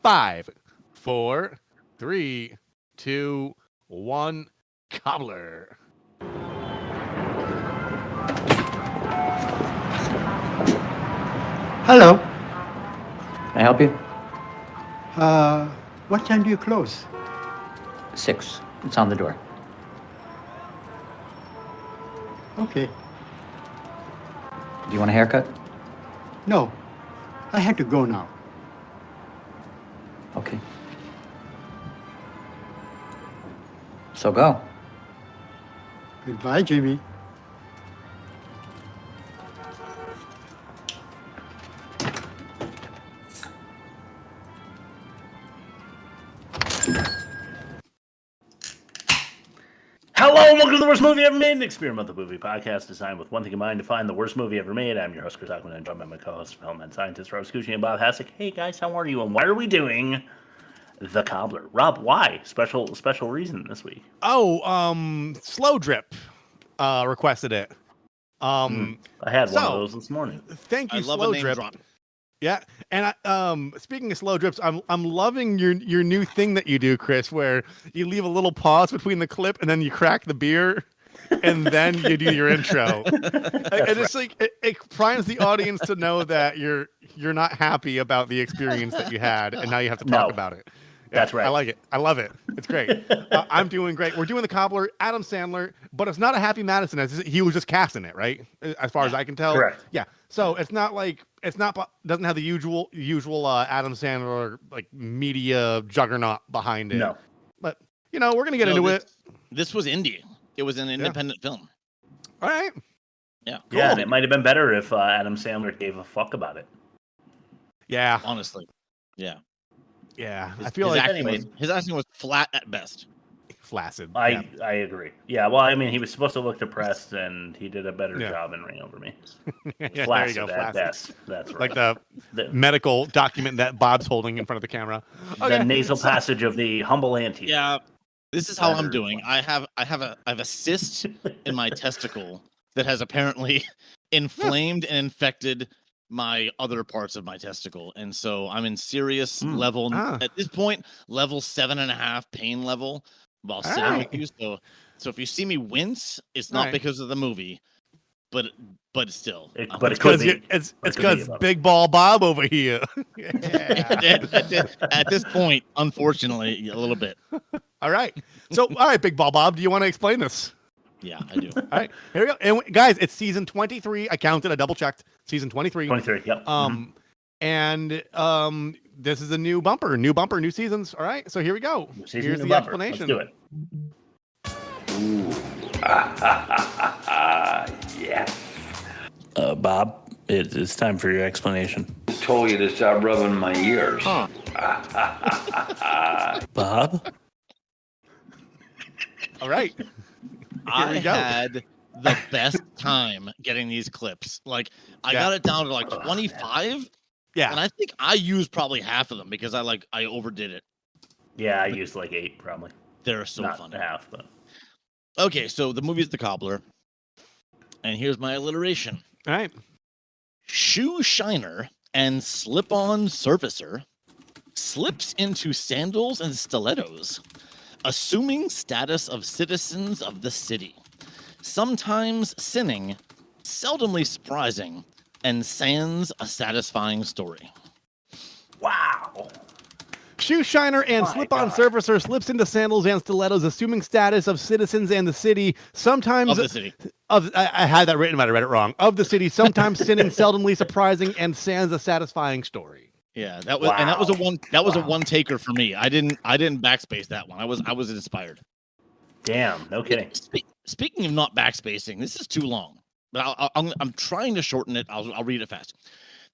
5, 4, 3, 2, 1. Cobbler. Hello. Can I help you? What time do you close? 6. It's on the door. Okay. Do you want a haircut? No, I had to go now. Okay. So go. Goodbye, Jimmy. Hello and welcome to the Worst Movie Ever Made, an experiment of the movie podcast designed with one thing in mind to find the worst movie ever made. I'm your host, Chris Ackman, and joined by my co-host, film and scientist, Rob Scucci and Bob Hassick. Hey guys, how are you? And why are we doing The Cobbler? Rob, why? Special reason this week. Oh, Slowdrip requested it. I had one of those this morning. Thank you, I love a name Slowdrip. drop. Yeah, and speaking of slow drips, I'm loving your new thing that you do, Chris, where you leave a little pause between the clip and then you crack the beer, and then you do your intro. And it's like it primes the audience to know that you're not happy about the experience that you had, and now you have to talk about it. Yeah, That's right. I like it. I love it. It's great. I'm doing great. We're doing The Cobbler, Adam Sandler, but it's not a Happy Madison. He was just casting it, right? As far as I can tell. Correct. Yeah. So it's not doesn't have the usual Adam Sandler like media juggernaut behind it. No. But we're gonna get into it. This was indie. It was an independent film. All right. Yeah. Cool. Yeah, and it might have been better if Adam Sandler gave a fuck about it. Yeah. Honestly. Yeah. Yeah. His, I feel his like acting his acting was flat at best. flaccid. I agree. Yeah, well, I mean, he was supposed to look depressed, and he did a better job in Ring Over Me. Yeah, Flaccid there you go. at Flaccid. best. That's right. Like the medical document that Bob's holding in front of the camera. The nasal passage of the humble ante. Yeah. This is how I'm doing. I have a cyst in my testicle that has apparently inflamed and infected my other parts of my testicle, and so I'm in serious level at this point, level 7.5 pain level while sitting with you. So if you see me wince, it's not because of the movie, but still. But it's because Big Ball Bob over here. At this point, unfortunately, a little bit. All right. So, all right, Big Ball Bob, do you want to explain this? Yeah, I do. All right, here we go. And guys, it's season 23. I counted, I double checked. Season 23. 23, yep. And this is a new bumper, new seasons. All right, so here we go. Here's the bumper. explanation. Let's do it. Ooh. Yes. Bob, it's time for your explanation. Who told you to stop rubbing my ears? Huh. Bob? All right. I had the best time getting these clips. Like, I got it down to like 25. Yeah. And I think I used probably half of them because I overdid it. Yeah, I used like 8 probably. They're so Not funny. half, but Okay, so the movie's The Cobbler. And here's my alliteration. All right. Shoe shiner and slip-on surfacer slips into sandals and stilettos, assuming status of citizens of the city, sometimes sinning, seldomly surprising, and sans a satisfying story. wow. Shoe shiner and slip-on surfacer slips into sandals and stilettos, assuming status of citizens and the city. Sometimes Of the city. I had that written, but I read it wrong. Of the city, sometimes sinning, seldomly surprising, and sans a satisfying story. Yeah, that was and that was a one taker for me. I didn't backspace that one. I was inspired. Damn, no kidding. Speaking of not backspacing, this is too long, but I'm trying to shorten it. I'll read it fast.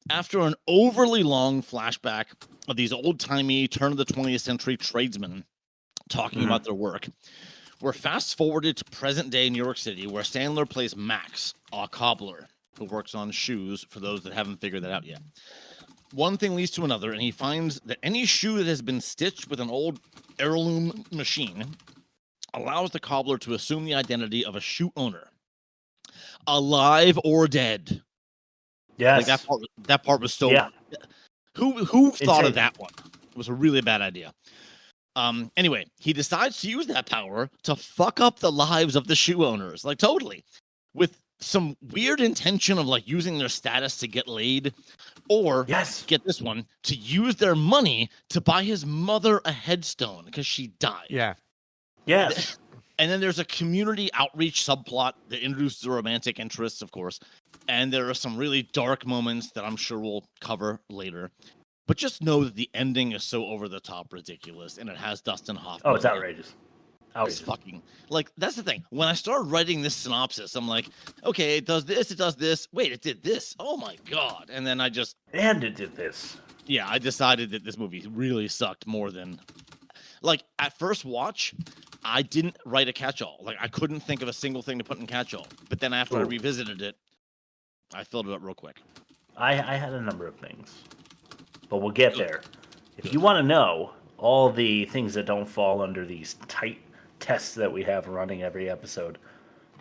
After an overly long flashback of these old-timey turn of the 20th century tradesmen talking about their work, we're fast forwarded to present-day New York City, where Sandler plays Max, a cobbler who works on shoes, for those that haven't figured that out yet. One thing leads to another, and he finds that any shoe that has been stitched with an old heirloom machine allows the cobbler to assume the identity of a shoe owner, alive or dead. Yes. Like that part was so. Yeah. Who thought of that one? It was a really bad idea. Anyway, he decides to use that power to fuck up the lives of the shoe owners, like totally, with some weird intention of like using their status to get laid, or get this one, to use their money to buy his mother a headstone because she died. Yeah. Yes. And then there's a community outreach subplot that introduces the romantic interests, of course. And there are some really dark moments that I'm sure we'll cover later. But just know that the ending is so over the top ridiculous, and it has Dustin Hoffman. Oh, it's outrageous. It's fucking like, that's the thing. When I started writing this synopsis, I'm like, okay, it does this, it does this. Wait, it did this. Oh my god! And then and it did this. Yeah, I decided that this movie really sucked more than, like, at first watch, I didn't write a catch-all. Like, I couldn't think of a single thing to put in catch-all. But then after I revisited it, I filled it up real quick. I had a number of things, but we'll get there. If you want to know all the things that don't fall under these tight tests that we have running every episode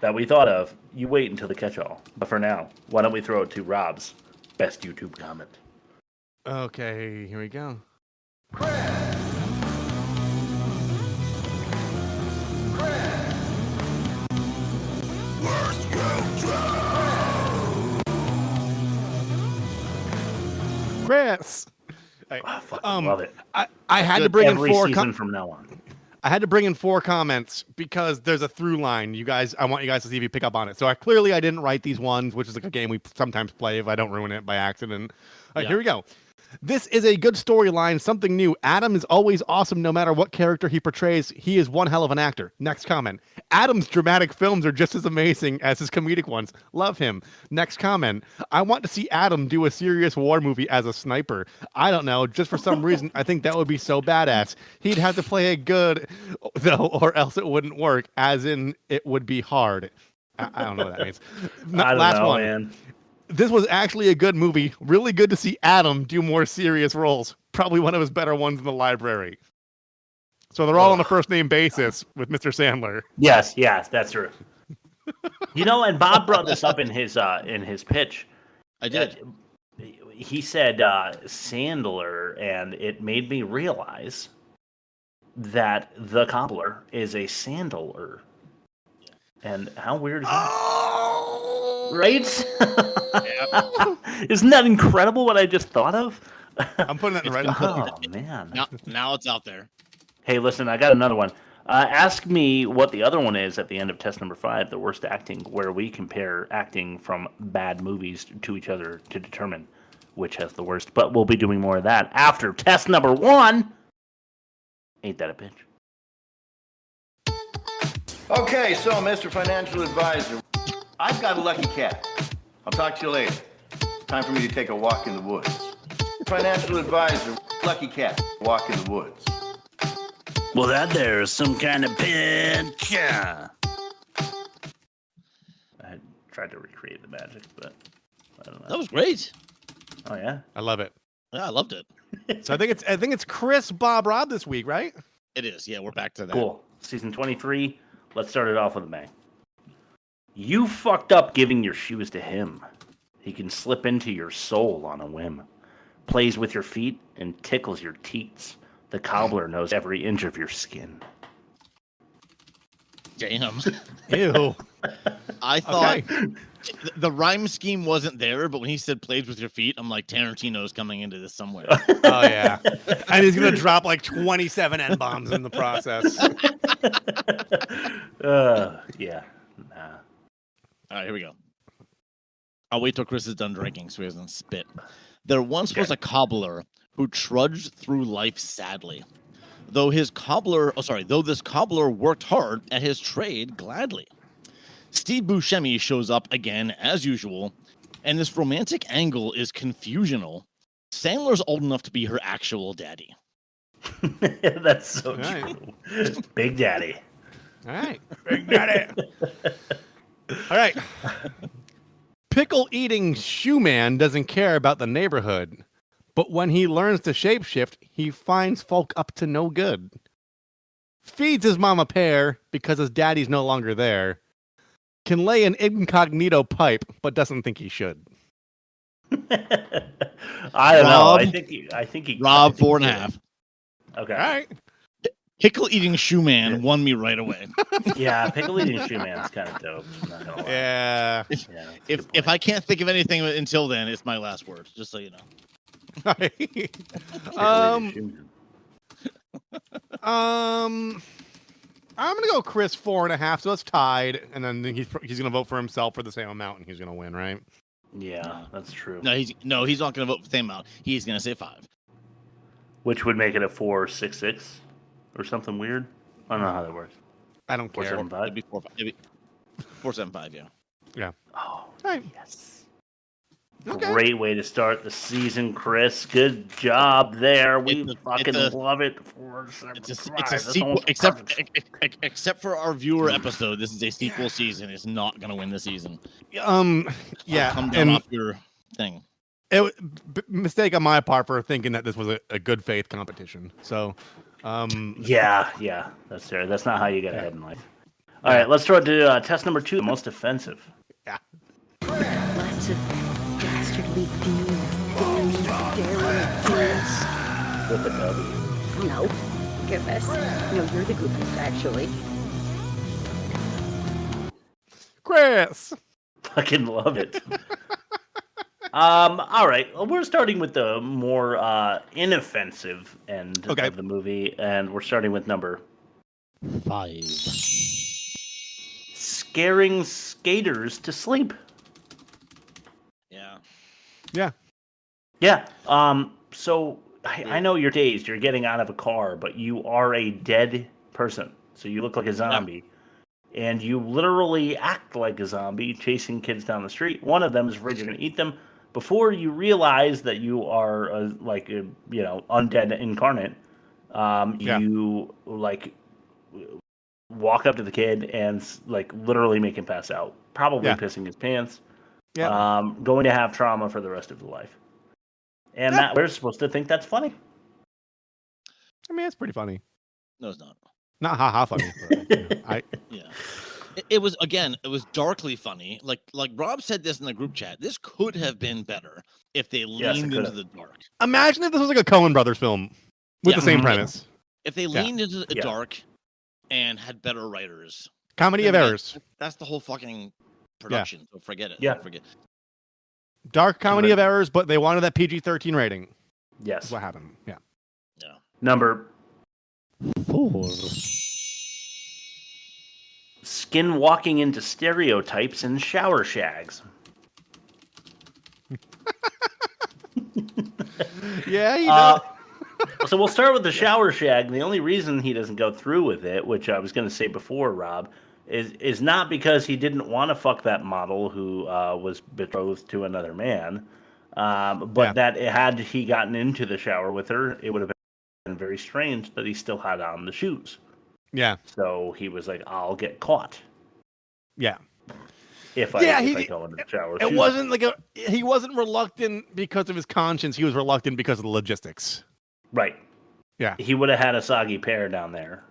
that we thought of, you wait until the catch-all. But for now, why don't we throw it to Rob's best YouTube comment? Okay, here we go. Chris. I fucking love it. I had to bring in every four season from now on. I had to bring in 4 comments because there's a through line. You guys, I want you guys to see if you pick up on it. So I didn't write these ones, which is like a game we sometimes play if I don't ruin it by accident. All right, here we go. This is a good storyline, something new. Adam is always awesome no matter what character he portrays. He is one hell of an actor. Next comment. Adam's dramatic films are just as amazing as his comedic ones. Love him. Next comment. I want to see Adam do a serious war movie as a sniper. I don't know. Just for some reason, I think that would be so badass. He'd have to play it good, though, or else it wouldn't work, as in it would be hard. I don't know what that means. Last one. Man. This was actually a good movie. Really good to see Adam do more serious roles. Probably one of his better ones in the library. So they're all on a first name basis with Mr. Sandler. Yes, that's true. You know, and Bob brought this up in his pitch. I did. He said Sandler, and it made me realize that the Cobbler is a Sandler. And how weird is that? Right? Isn't that incredible what I just thought of? I'm putting that in the right. Oh, man. Now it's out there. Hey, listen, I got another one. Ask me what the other one is at the end of test number 5, the worst acting, where we compare acting from bad movies to each other to determine which has the worst. But we'll be doing more of that after test number 1. Ain't that a bitch? Okay, so Mr. Financial Advisor, I've got a lucky cat. I'll talk to you later. Time for me to take a walk in the woods. Financial Advisor, lucky cat, walk in the woods. Well, that there is some kind of picture. I tried to recreate the magic, but I don't know. That was great. Oh yeah, I love it. Yeah, I loved it. So I think it's Chris, Bob, Rob this week, right? It is. Yeah, we're back to that. Cool. Season 23. Let's start it off with a bang. You fucked up giving your shoes to him. He can slip into your soul on a whim. Plays with your feet and tickles your teats. The cobbler knows every inch of your skin. Damn. Ew. I thought the rhyme scheme wasn't there, but when he said plays with your feet, I'm like, Tarantino's coming into this somewhere. Oh, yeah. And he's going to drop like 27 N-bombs in the process. Yeah. Nah. All right, here we go. I'll wait till Chris is done drinking so he doesn't spit. There once was a cobbler who trudged through life sadly. Though this cobbler worked hard at his trade gladly. Steve Buscemi shows up again as usual, and this romantic angle is confusional. Sandler's old enough to be her actual daddy. That's so true. Big Daddy. All right. Big Daddy. All right. Pickle-eating shoe man doesn't care about the neighborhood, but when he learns to shapeshift, he finds folk up to no good. Feeds his mom a pear because his daddy's no longer there. Can lay an incognito pipe, but doesn't think he should. I don't know. I think he. Rob, 4.5. Okay. All right. Pickle-eating shoe man won me right away. Yeah, pickle-eating shoe man's kind of dope. I'm not gonna lie. Yeah. Yeah, that's a If good if point. I can't think of anything until then, it's my last word. Just so you know. Pickle-eating shoe man. I'm gonna go Chris 4.5, so it's tied, and then he's gonna vote for himself for the same amount, and he's gonna win, right? Yeah, that's true. No, he's not going to vote for the same amount. He's going to say 5. Which would make it a 4-6-6 or something weird. I don't know how that works. I don't care. 4-7-5. It'd be 4, 5. It'd be 4-7-5. Yeah. Yeah. Oh, Right. yes. Okay. Great way to start the season, Chris. Good job there. We fucking love it. It's a sequel, except for our viewer episode. This is a sequel season. It's not going to win the season. Yeah. Come down off your thing. Mistake on my part for thinking that this was a good faith competition. So, yeah, that's fair. That's not how you get ahead in life. All right, let's throw it to test number 2, the most offensive. Yeah. Lots of dastardly things, stereotypes. With the W. No, goodness. No, you're the goofus, actually. Chris. Fucking love it. All right. Well, we're starting with the more inoffensive end of the movie, and we're starting with number 5. Scaring skaters to sleep. Yeah. Yeah. Yeah. So I know you're dazed. You're getting out of a car, but you are a dead person. So you look like a zombie. And you literally act like a zombie chasing kids down the street. One of them is afraid you're going to eat them. Before you realize that you are undead incarnate, you walk up to the kid and literally make him pass out, probably pissing his pants. Yeah. Going to have trauma for the rest of his life. And Matt, we're supposed to think that's funny. I mean, it's pretty funny. No, it's not. Not ha funny. But, yeah. It was darkly funny. Like Rob said this in the group chat. This could have been better if they leaned into the dark. Imagine if this was like a Coen Brothers film with the same premise. If they leaned into the dark and had better writers. Comedy of errors. That's the whole fucking production. So forget it. Yeah. Forget. Dark comedy of errors, but they wanted that PG-13 rating. Yes. That's what happened. Yeah. Yeah. Number 4. Skinwalking into stereotypes and shower shags. Yeah, he does. So we'll start with the shower shag. The only reason he doesn't go through with it, which I was going to say before, Rob, is not because he didn't want to fuck that model who was betrothed to another man, but that had he gotten into the shower with her, it would have been very strange that he still had on the shoes. Yeah. So he was like, I'll get caught. Yeah. If I go into the shower. It wasn't he wasn't reluctant because of his conscience. He was reluctant because of the logistics. Right. Yeah. He would have had a soggy pair down there,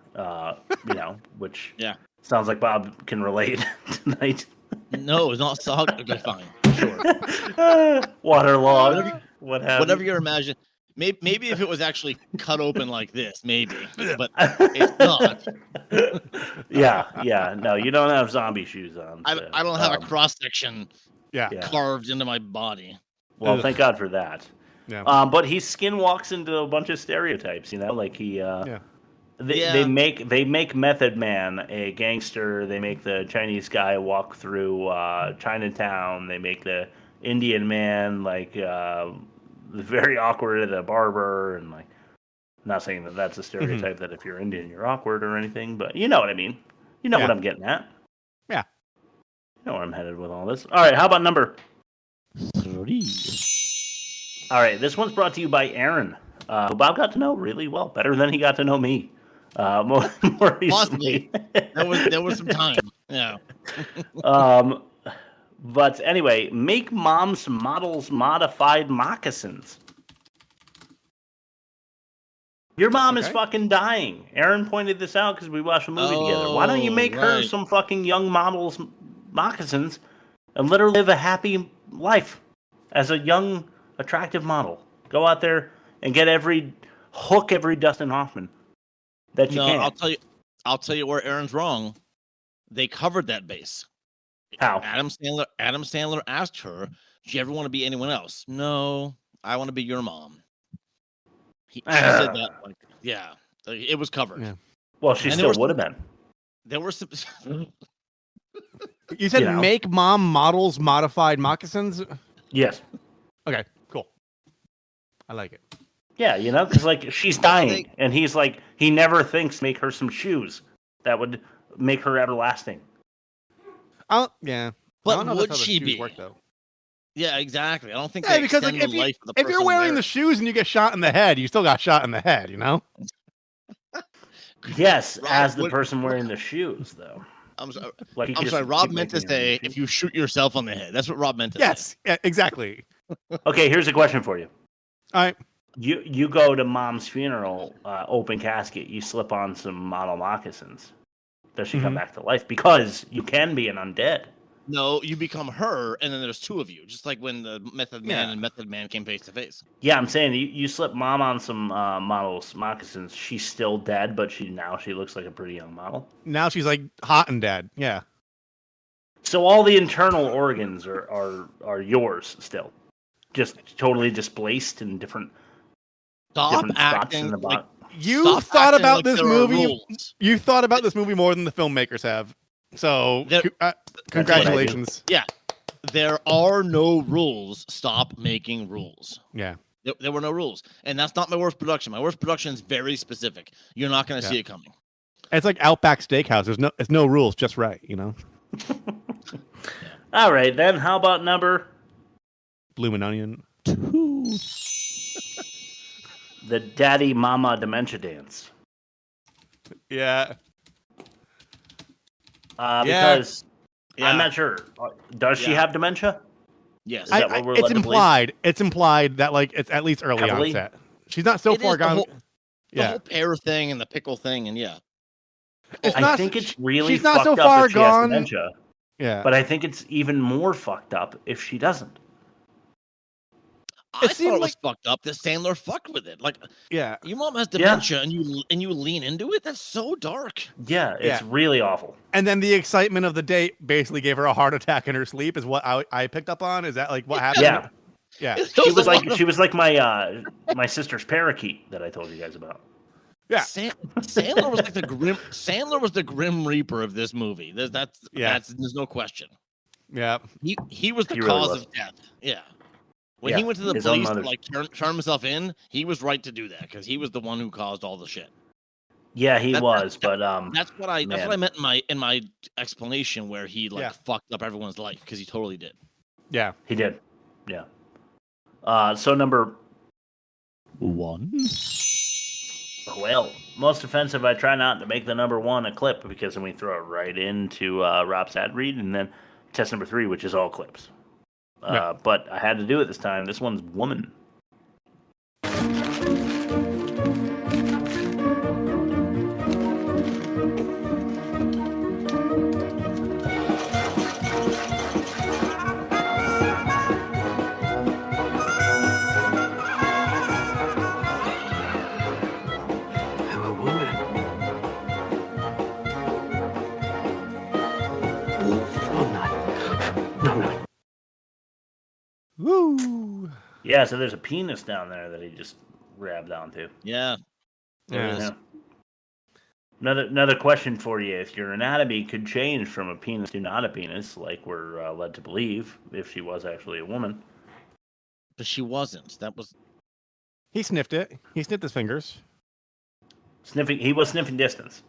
which sounds like Bob can relate tonight. No, it's not soggy. Okay, fine. Sure. Waterlogged. Whatever you imagine. Maybe if it was actually cut open like this, maybe, but it's not. Yeah. No, you don't have zombie shoes on. So, I don't have a cross section carved into my body. Well, thank God for that. Yeah. But he skinwalks into a bunch of stereotypes. Like he. They make Method Man a gangster. They make the Chinese guy walk through Chinatown. They make the Indian man very awkward at a barber, and I'm not saying that that's a stereotype that if you're Indian you're awkward or anything, but you know what I mean. You know what I'm getting at. Yeah. You know where I'm headed with all this. All right, how about number 3? All right, this one's brought to you by Aaron, who Bob got to know really well, better than he got to know me. More recently. There was some time. Yeah. But anyway, make mom's models modified moccasins. Your mom is fucking dying. Aaron pointed this out because we watched a movie together. Why don't you make her some fucking young models moccasins and let her live a happy life as a young, attractive model? Go out there and get every hook every Dustin Hoffman that you can. I'll tell you where Aaron's wrong. They covered that base. How? Adam Sandler asked her, "Do you ever want to be anyone else?" "No, I want to be your mom." She said that. Like, yeah, it was covered. Yeah. Well, she still would have been. There were some. You said make mom models modified moccasins? Yes. Okay, cool. I like it. Yeah, because like she's dying, and he's like, he never thinks make her some shoes that would make her everlasting. Yeah. But I don't know would if that's how the she shoes be? work, though. Yeah, exactly. I don't think. Yeah, they because like extend the life of the if you're person wearing the shoes and you get shot in the head, you still got shot in the head, Yes, Rob, as the person wearing the shoes, though. I'm sorry. Like, I'm sorry. Rob meant to say if you shoot yourself on the head. That's what Rob meant to say. Yes, yeah, exactly. Okay, here's a question for you. All right. You go to mom's funeral, open casket. You slip on some model moccasins. Does she come back to life? Because you can be an undead. No, you become her, and then there's two of you, just like when the Method Man and Method Man came face to face. Yeah, I'm saying you slip mom on some models moccasins. She's still dead, but she looks like a pretty young model. Now she's like hot and dead. Yeah. So all the internal organs are yours still, just totally displaced in different. Stop different acting spots in the like you thought about like this there are movie. rules. You thought about this movie more than the filmmakers have. So congratulations. Yeah, there are no rules. Stop making rules. Yeah. There were no rules, and that's not my worst production. My worst production is very specific. You're not going to see it coming. It's like Outback Steakhouse. There's no rules, just right. All right, then. How about number Bloomin' Onion 2? The Daddy Mama Dementia Dance? Yeah. Because I'm not sure. Does she have dementia? Yes. Is that what we're it's led to believe? implied. It's implied that like it's at least early Heavily? onset. She's not so far gone. The whole pear thing and the pickle thing, and I think it's really she's not fucked so up far if she has gone. dementia. Yeah. But I think it's even more fucked up if she doesn't. I thought it was fucked up that Sandler fucked with it. Like, yeah, your mom has dementia and you lean into it. That's so dark. Yeah, it's really awful. And then the excitement of the date basically gave her a heart attack in her sleep. Is what I picked up on. Is that like what happened? Yeah, yeah. She was like my my sister's parakeet that I told you guys about. Yeah, Sandler was like the grim. Sandler was the grim reaper of this movie. There's no question. Yeah, he was the really cause was. of death. Yeah. When he went to the police to like turn himself in, he was right to do that because he was the one who caused all the shit. Yeah, he was, but that's what I meant in my explanation where he fucked up everyone's life because he totally did. Yeah, he did. Yeah. So number 1. Well, most offensive. I try not to make the number 1 a clip because then we throw it right into Rob's ad read, and then test number 3, which is all clips. But I had to do it this time. This one's woman. I'm a woman. No, I'm not. Woo! Yeah, so there's a penis down there that he just grabbed onto. Yeah. There it is. Another question for you: if your anatomy could change from a penis to not a penis, like we're led to believe, if she was actually a woman, but she wasn't. That was. He sniffed it. He sniffed his fingers. Sniffing. He was sniffing distance.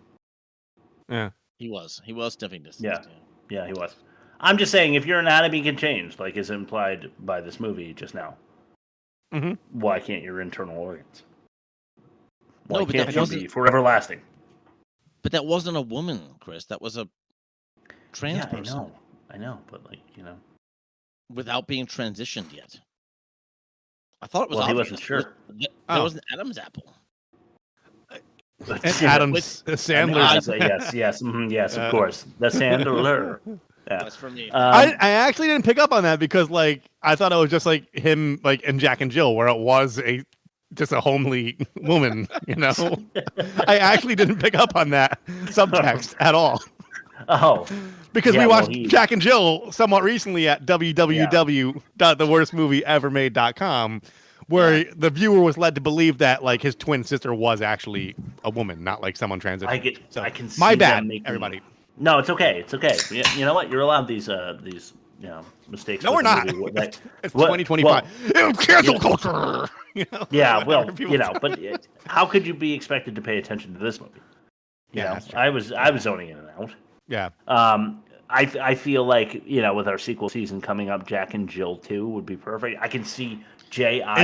Yeah. He was sniffing distance. Yeah, he was. I'm just saying, if your anatomy can change, like is implied by this movie just now, why can't your internal organs? Why can't you be forever lasting? But that wasn't a woman, Chris. That was a trans person. I know, but without being transitioned yet. I thought it was. Well, obvious. he wasn't sure. That was an Adam's apple. Adam's Sandler. Yes, of course. The Sandler. Yeah. That's for me. I actually didn't pick up on that because I thought it was just like him and Jack and Jill where it was a just a homely woman, you know. I actually didn't pick up on that subtext at all. Oh, because yeah, we watched well, Jack and Jill somewhat recently at www.theworstmovieevermade.com, where the viewer was led to believe that like his twin sister was actually a woman, not like someone transitioned. I can see my bad, them making... everybody. No, it's okay. It's okay. You know what? You're allowed these mistakes. No, we're not. Like, it's 2025. Cancel culture. You know, yeah, well, but how could you be expected to pay attention to this movie? You know, I was zoning in and out. Yeah. I feel like, with our sequel season coming up, Jack and Jill 2 would be perfect. I can see J.I.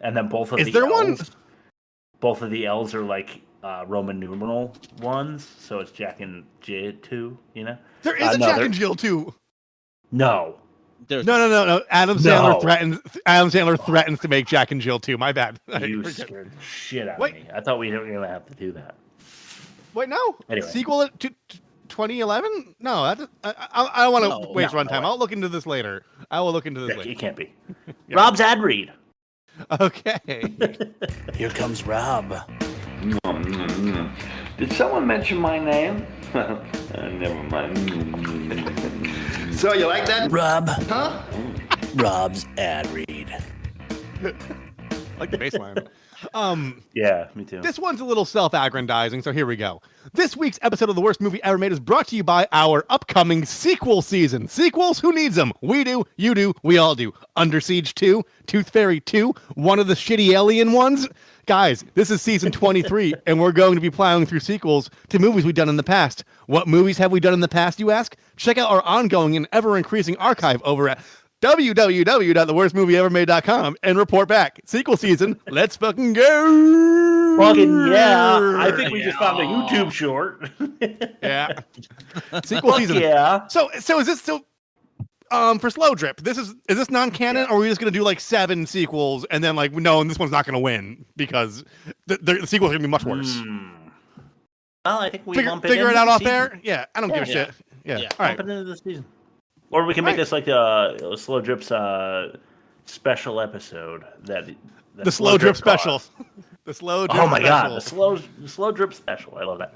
and then both of the there L's. one? Both of the L's are like Roman numeral ones, so it's Jack and J 2, There is a Jack and Jill 2. No. No. Adam Sandler threatens to make Jack and Jill 2. My bad. You scared the shit out of me. I thought we were going to have to do that. Wait, no. Anyway. Sequel to 2011? No, I don't want to waste runtime. I'll look into this later. I will look into this later. It can't be. Yeah. Rob's ad read. Okay. Here comes Rob. Did someone mention my name? Never mind. So you like that? Rob. Huh? Rob's ad read. Like the baseline. Yeah, me too. This one's a little self-aggrandizing, so here we go. This week's episode of The Worst Movie Ever Made is brought to you by our upcoming sequel season. Sequels? Who needs them? We do, you do, we all do. Under Siege 2, Tooth Fairy 2, one of the shitty alien ones. Guys, this is season 23, and we're going to be plowing through sequels to movies we've done in the past. What movies have we done in the past, you ask? Check out our ongoing and ever-increasing archive over at www.theworstmovieevermade.com and report back. Sequel season, let's fucking go! Fucking yeah! I think we just found a YouTube short. Yeah. Sequel season. Yeah. So is this for Slowdrip? Is this non-canon, or are we just gonna do like 7 sequels and then like no, and this one's not gonna win because the sequel's gonna be much worse? Well, I think we figure it out off there. Yeah, I don't give a shit. Yeah. All right. Bump it into the season. Or we can make this like a Slowdrip's special episode. The Slowdrip special. The Slowdrip special. Oh my god, the Slowdrip special. I love that.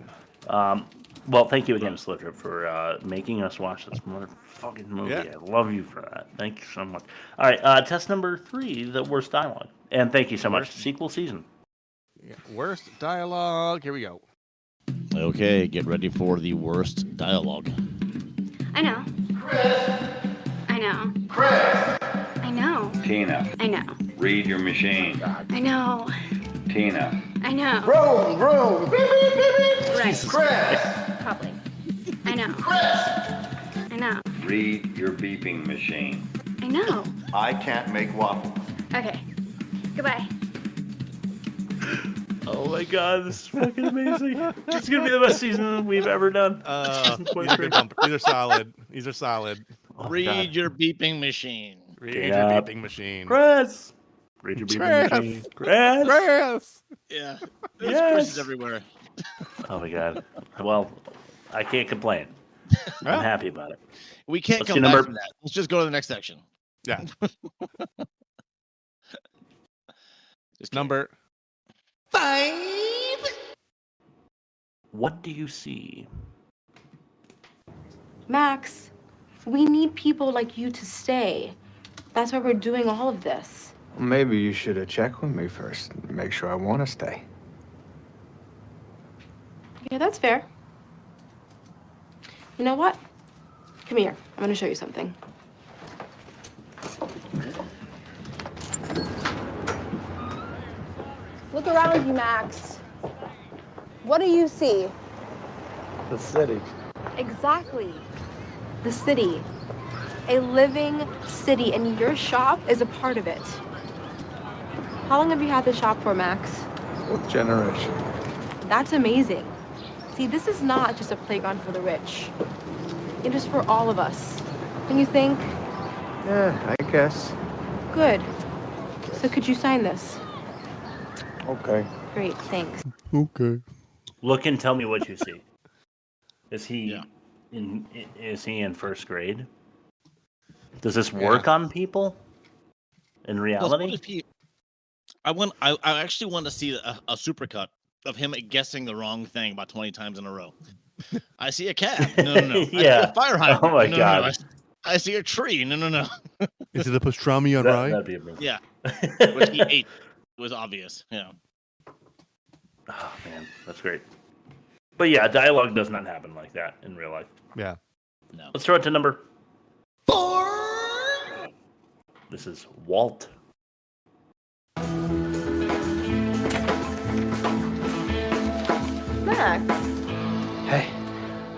Well, thank you again, Slowdrip, for making us watch this motherfucking movie. Yeah. I love you for that. Thank you so much. All right, test number 3, the worst dialogue. And thank you so much. Sequel season. Yeah, worst dialogue. Here we go. Okay, get ready for the worst dialogue. I know. Chris. I know. Chris. I know. Tina. I know. Read your machine. I know. Tina. I know. Room. Beep, beep, beep, beep. Right. Chris. Probably. I know. Chris. I know. Read your beeping machine. I know. I can't make waffles. Okay. Goodbye. Oh my god, this is fucking amazing. It's gonna be the best season we've ever done. These are solid. These are solid. Oh, Read your beeping machine. Read your beeping machine. Chris. Read your beeping machine. Chris. Yeah. There's Chris's everywhere. Oh my god. Well, I can't complain. I'm happy about it. We can't come back from that. Let's just go to the next section. Yeah. It's number 5. What do you see? Max, we need people like you to stay. That's why we're doing all of this. Maybe you should have checked with me first. Make sure I want to stay. Yeah, that's fair. You know what? Come here. I'm going to show you something. Look around you, Max. What do you see? The city. Exactly. The city. A living city, and your shop is a part of it. How long have you had the shop for, Max? 4th generation. That's amazing. See, this is not just a playground for the rich. It is for all of us. Don't you think? Yeah, I guess. Good. So could you sign this? Okay. Great, thanks. Okay. Look and tell me what you see. Is he in 1st grade? Does this work on people in reality? I actually want to see a supercut of him guessing the wrong thing about 20 times in a row. I see a cat. No. I see a fire hydrant. Oh my no, God. No. I see a tree. No. Is it a pastrami on rye? That'd be amazing. Yeah. Which he ate. It was obvious. Yeah. Oh man, that's great. But yeah, dialogue does not happen like that in real life. Yeah. No. Let's throw it to number 4. This is Walt. Max. Hey,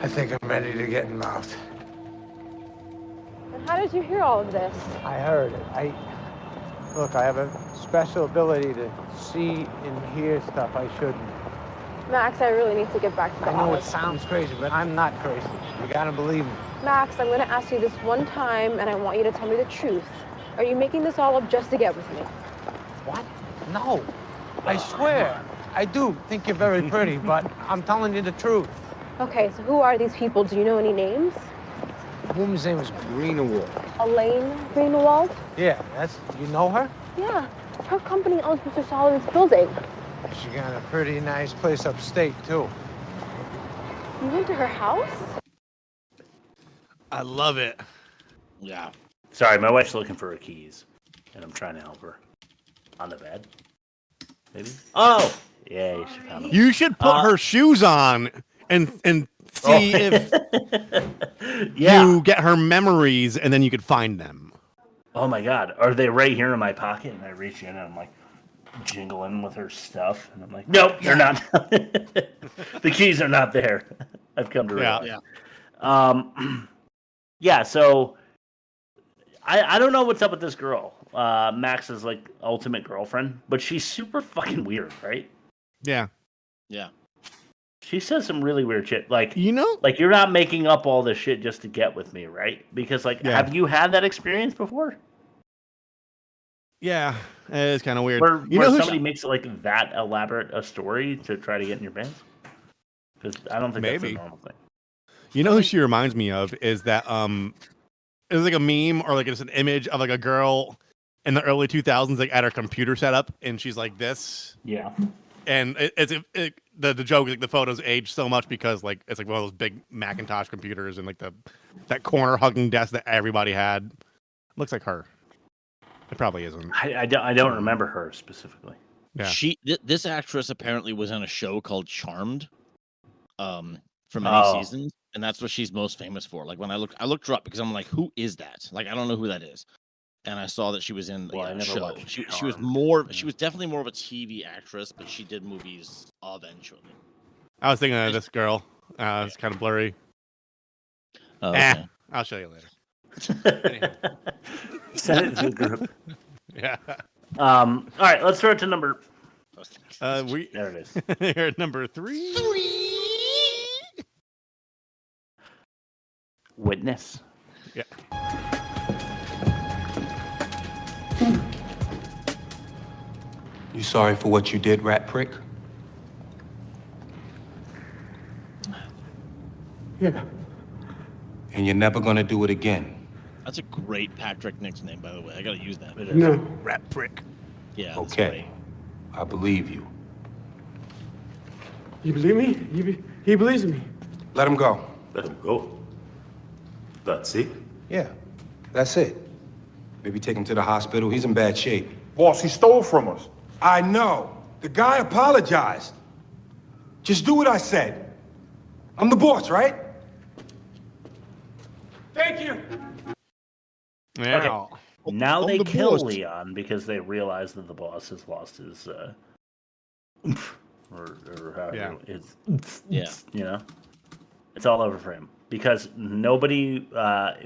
I think I'm ready to get involved. And how did you hear all of this? I heard it. Look, I have a special ability to see and hear stuff I shouldn't. Max, I really need to get back to the I know it office. sounds crazy, but I'm not crazy. You gotta believe me. Max, I'm gonna ask you this one time, and I want you to tell me the truth. Are you making this all up just to get with me? What? No. I swear. I do think you're very pretty, but I'm telling you the truth. Okay, so who are these people? Do you know any names? The woman's name is Greenawald. Elaine Greenwald? Yeah, you know her? Yeah, her company owns Mr. Solomon's building. She got a pretty nice place upstate, too. You went to her house? I love it. Yeah. Sorry, my wife's looking for her keys, and I'm trying to help her. On the bed? Maybe? Oh! Yeah, she found them. You should put her shoes on and see if you get her memories, and then you could find them. Oh my God, are they right here in my pocket? And I reach in and I'm like jingling with her stuff, and I'm like, nope, they're not. The keys are not there. I've come to realize. Yeah. So I don't know what's up with this girl. Max's like ultimate girlfriend, but she's super fucking weird, right? Yeah. She says some really weird shit. Like, like you're not making up all this shit just to get with me, right? Because have you had that experience before? Yeah, it is kind of weird. Where somebody makes it like that elaborate a story to try to get in your pants? Because I don't think that's a normal thing. You know who she reminds me of is that it was like a meme or like it's an image of like a girl in the early 2000s like at her computer setup, and she's like this. Yeah. And the joke is like the photos age so much because like it's like one of those big Macintosh computers and like that corner hugging desk that everybody had. Looks like her. It probably isn't. I don't remember her specifically. Yeah. This actress apparently was in a show called Charmed, for many seasons, and that's what she's most famous for. Like when I looked her up because I'm like, who is that? Like I don't know who that is, and I saw that she was in a show. She was definitely more of a TV actress, but she did movies eventually. I was thinking of this girl. It's kind of blurry. Oh, okay. I'll show you later. Send it to the group. Yeah. All right, let's throw it to number. There it is. You're at number 3. Witness. Yeah. You sorry for what you did, rat prick? Yeah. And you're never gonna do it again. That's a great Patrick Nix name, by the way. I gotta use that. No. Rat prick. Yeah. Okay. I believe you. You believe me? He believes me. Let him go. Let him go. That's it? Yeah, that's it. Maybe take him to the hospital. He's in bad shape. Boss, he stole from us. I know. The guy apologized. Just do what I said. I'm the boss, right? Thank you. Yeah. Okay. Now they the kill boss. Leon because they realize that the boss has lost his or however his you know, it's all over for him because nobody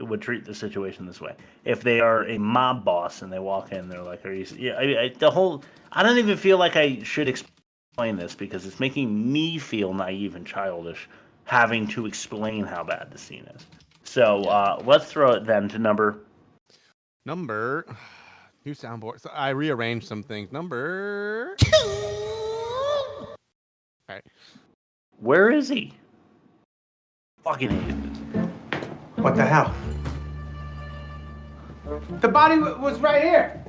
would treat the situation this way. If they are a mob boss and they walk in, they're like, "Are you?" Yeah, I don't even feel like I should explain this because it's making me feel naive and childish having to explain how bad the scene is. So let's throw it then to number new soundboard. So I rearranged some things. Number 2. All right. Where is he? Fucking hate it. What the hell? The body was right here.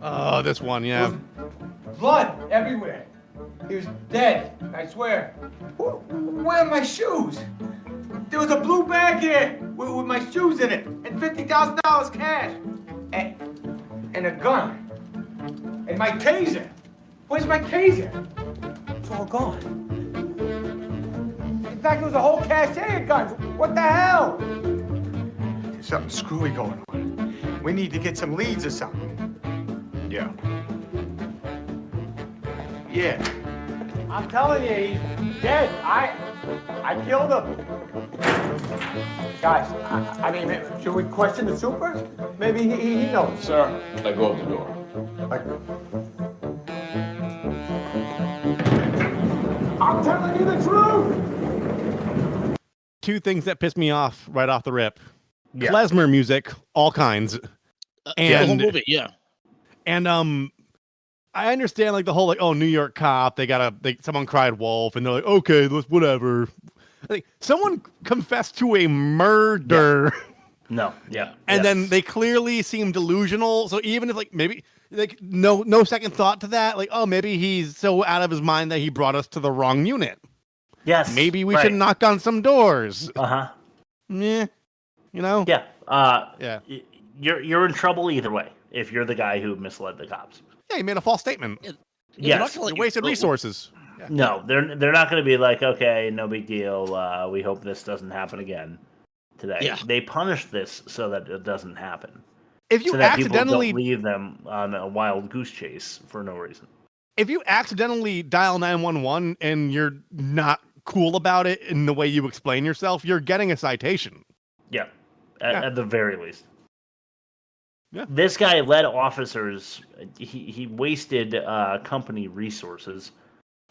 Oh, this one, yeah. Blood everywhere. He was dead, I swear. Where are my shoes? There was a blue bag here with my shoes in it and $50,000 cash. And a gun. And my taser. Where's my taser? It's all gone. In fact, it was a whole cache of guns. What the hell? There's something screwy going on. We need to get some leads or something. Yeah. Yeah. I'm telling you, he's dead. I killed him. Guys, I mean, should we question the super? Maybe he knows. Sir, let go of the door. I'm telling you the truth. Two things that piss me off right off the rip. Yeah. Klezmer music, all kinds. The whole movie, yeah. And I understand like the whole like, oh, New York cop, someone cried wolf, and they're like, okay, whatever. Like someone confessed to a murder. Yeah. No, yeah. And then they clearly seem delusional. So even if like maybe like no second thought to that, like, oh, maybe he's so out of his mind that he brought us to the wrong unit. Yes. Maybe we should knock on some doors. Uh-huh. Yeah. You know? Yeah. Yeah. You're in trouble either way if you're the guy who misled the cops. Yeah, he made a false statement. Yes. You wasted resources. Yeah. No, they're not going to be like, okay, no big deal. We hope this doesn't happen again today. Yeah. They punish this so that it doesn't happen. If you so that accidentally people don't leave them on a wild goose chase for no reason. If you accidentally dial 911 and you're not cool about it in the way you explain yourself, you're getting a citation. Yeah, at the very least. Yeah. This guy led officers. He wasted company resources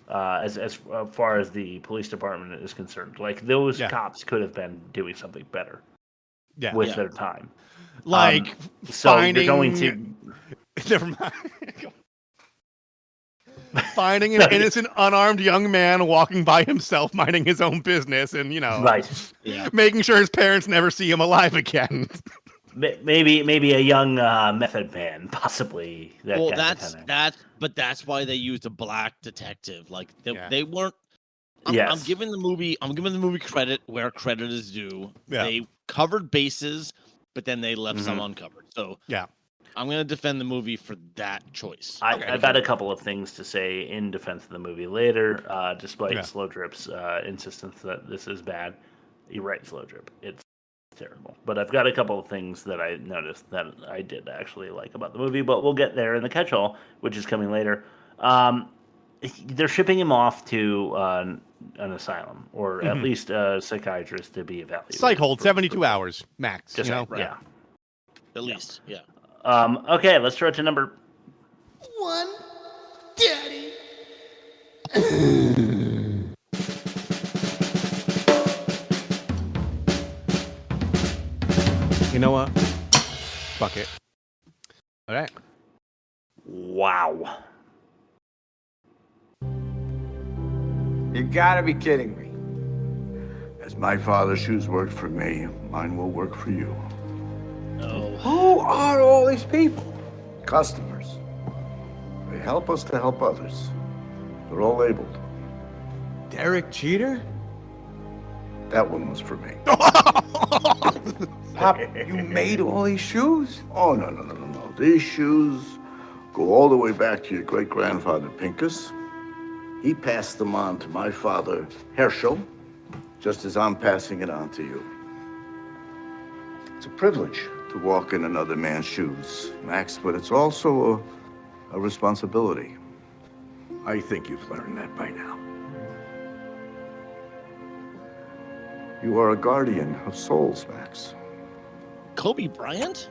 as far as the police department is concerned. Like those cops could have been doing something better with their time. Like so finding... you're going to Never mind. Finding an innocent, unarmed young man walking by himself, minding his own business, and making sure his parents never see him alive again. Maybe a young method man, possibly. But that's why they used a black detective. Like they weren't. I'm giving the movie credit where credit is due. Yeah. They covered bases, but then they left some uncovered. So I'm going to defend the movie for that choice. I've got a couple of things to say in defense of the movie later, despite Slowdrip's insistence that this is bad. You're right, Slowdrip. It's terrible. But I've got a couple of things that I noticed that I did actually like about the movie, but we'll get there in the catch-all, which is coming later. They're shipping him off to an asylum, or at least a psychiatrist to be evaluated. Psych hold, 72 hours max. Just, Yeah. At least, yeah. Okay, let's throw it to number 1, Daddy. You know what? Fuck it. All right. Wow. You gotta be kidding me. As my father's shoes worked for me, mine will work for you. Oh. Who are all these people? Customers. They help us to help others. They're all labeled. Derek Jeter? That one was for me. Pop, you made all these shoes? Oh, no. These shoes go all the way back to your great-grandfather, Pincus. He passed them on to my father, Herschel, just as I'm passing it on to you. It's a privilege to walk in another man's shoes, Max, but it's also a responsibility. I think you've learned that by now. You are a guardian of souls, Max. Kobe Bryant?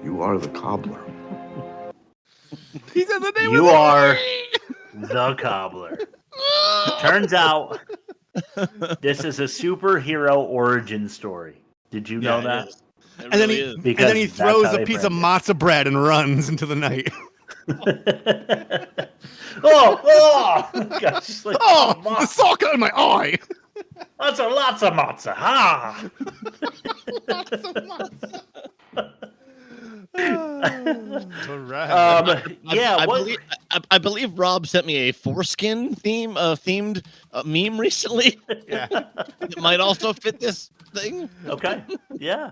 You are the Cobbler. He said the name. You are the Cobbler. Turns out this is a superhero origin story. Did you know that? And then he throws a piece of matzah bread and runs into the night. Gosh, like, the sock in my eye. That's a lots of matzah. I believe Rob sent me a foreskin themed meme recently. Yeah, it might also fit this thing. Okay, yeah.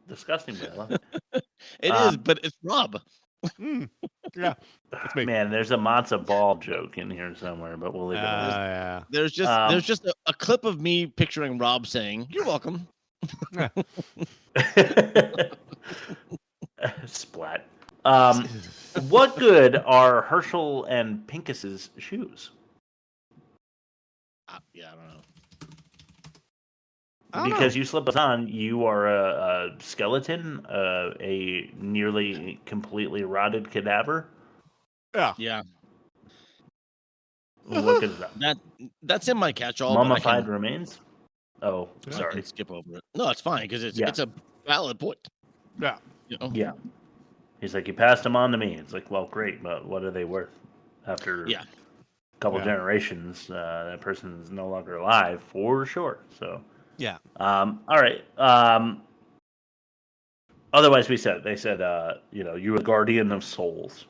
Disgusting, but I love it. It is, but it's Rob. Yeah, that's me. Man, there's a matzah ball joke in here somewhere, but we'll leave it. Yeah. There's just a clip of me picturing Rob saying, "You're welcome." Splat. What good are Herschel and Pincus's shoes? Yeah, I don't know. Because you slip us on, you are a skeleton, a nearly completely rotted cadaver. Yeah. What good is that? That's in my catch-all. Mummified remains? Oh, I sorry. can skip over it. No, it's fine because it's a valid point. Yeah. You know? Yeah. He's like, you passed them on to me. It's like, well, great, but what are they worth? After a couple generations, that person's no longer alive for sure. So. Yeah. All right. Otherwise, they said, you're a guardian of souls.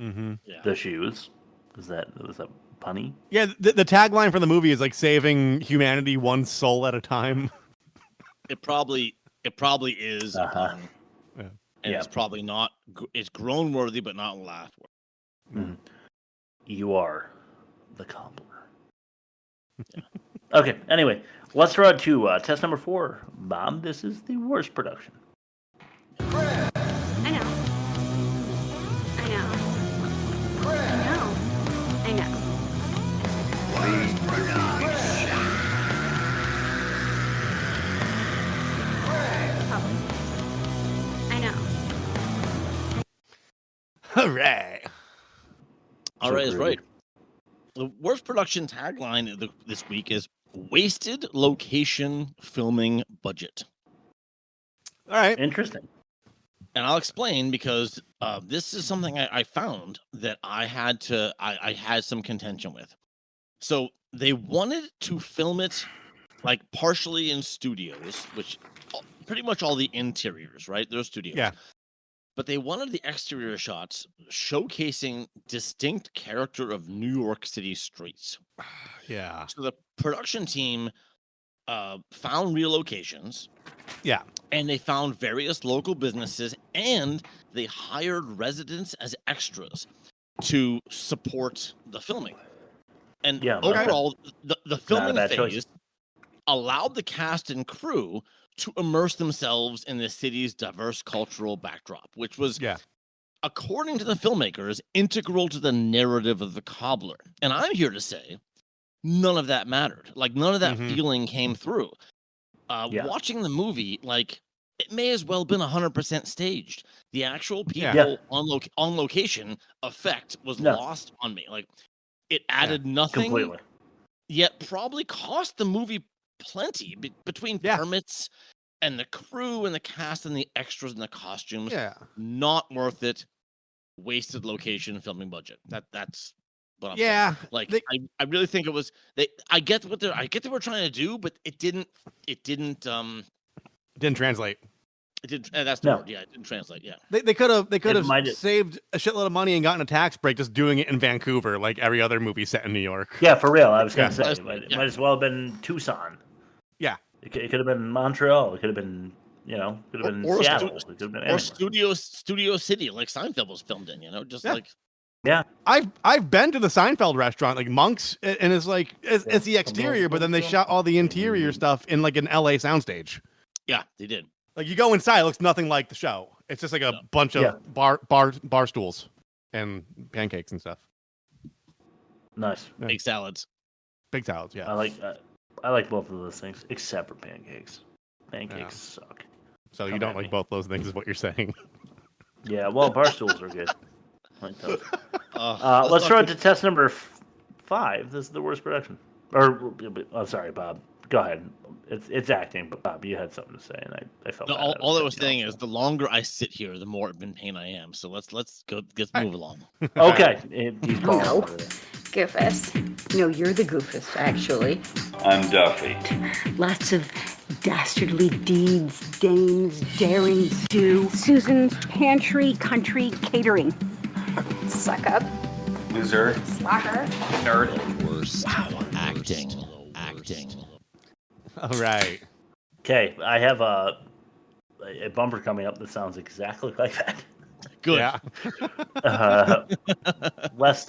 Mm-hmm. Yeah. The shoes. Was that punny? Yeah. The tagline for the movie is like saving humanity one soul at a time. It probably is. Uh-huh. And it's probably not. It's groan worthy, but not laugh worthy. Mm. You are the Cobbler. Yeah. Okay. Anyway, let's throw out to test number 4. Bob, this is the worst production. I know. Hooray! All right, that's right. The worst production tagline this week is wasted location filming budget. All right. Interesting. And I'll explain because this is something I found that I had some contention with. So they wanted to film it like partially in studios, which pretty much all the interiors, right? They're studios. Yeah. But they wanted the exterior shots showcasing distinct character of New York City streets. Yeah. So the production team found relocations. Yeah. And they found various local businesses, and they hired residents as extras to support the filming. And overall, the filming phase allowed the cast and crew to immerse themselves in the city's diverse cultural backdrop, which was, according to the filmmakers, integral to the narrative of the Cobbler. And I'm here to say none of that mattered. Like, none of that feeling came through. Watching the movie, like, it may as well have been 100% staged. The actual people on location effect was lost on me. Like, it added nothing. Completely. Yet probably cost the movie plenty between permits and the crew and the cast and the extras and the costumes. Not worth it. Wasted location filming budget. That's what I'm saying. Like, I really think it was I get what they were trying to do, but it didn't translate. It did. That's the word. Yeah, it didn't translate. Yeah. They could have saved a shitload of money and gotten a tax break just doing it in Vancouver, like every other movie set in New York. Yeah, for real. I was gonna say, might as well have been Tucson. Yeah. It could have been Montreal. It could have been, Seattle. It could have been or Studio City, like Seinfeld was filmed in. Just like. Yeah, I've been to the Seinfeld restaurant, like Monk's, and it's like it's the exterior, but then they shot all the interior stuff in like an LA soundstage. Yeah, they did. Like, you go inside, it looks nothing like the show. It's just like a bunch of bar stools and pancakes and stuff. Nice. Big salads. Big salads. Yeah. I like both of those things except for pancakes. Pancakes suck. So you don't like both those things, is what you're saying? Yeah. Well, bar stools are good. Like those. Let's throw it to test number 5. This is the worst production. I'm sorry, Bob. Go ahead. It's acting, but Bob, you had something to say, and I felt bad. All I was saying is the longer I sit here, the more in pain I am. So let's move along. Okay. No, Goofus. No, you're the Goofus, actually. I'm Duffy. Lots of dastardly deeds, dames, darings do. Susan's Pantry Country Catering. Suck up. Loser. Slacker. Nerd. Worst. Wow. Acting. All right. Okay, I have a bumper coming up that sounds exactly like that. Good. Yeah. Less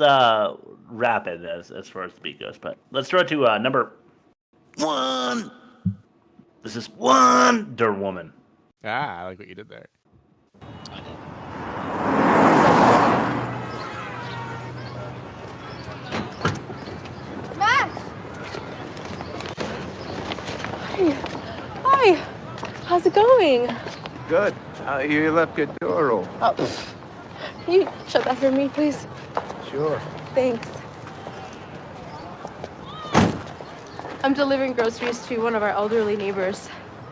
rapid as far as the beat goes, but let's throw it to number 1. This is Wonder Woman. Ah, I like what you did there. Max! Hi. How's it going? Good. You left your door open. Oh, can you shut that for me, please? Sure. Thanks. I'm delivering groceries to one of our elderly neighbors.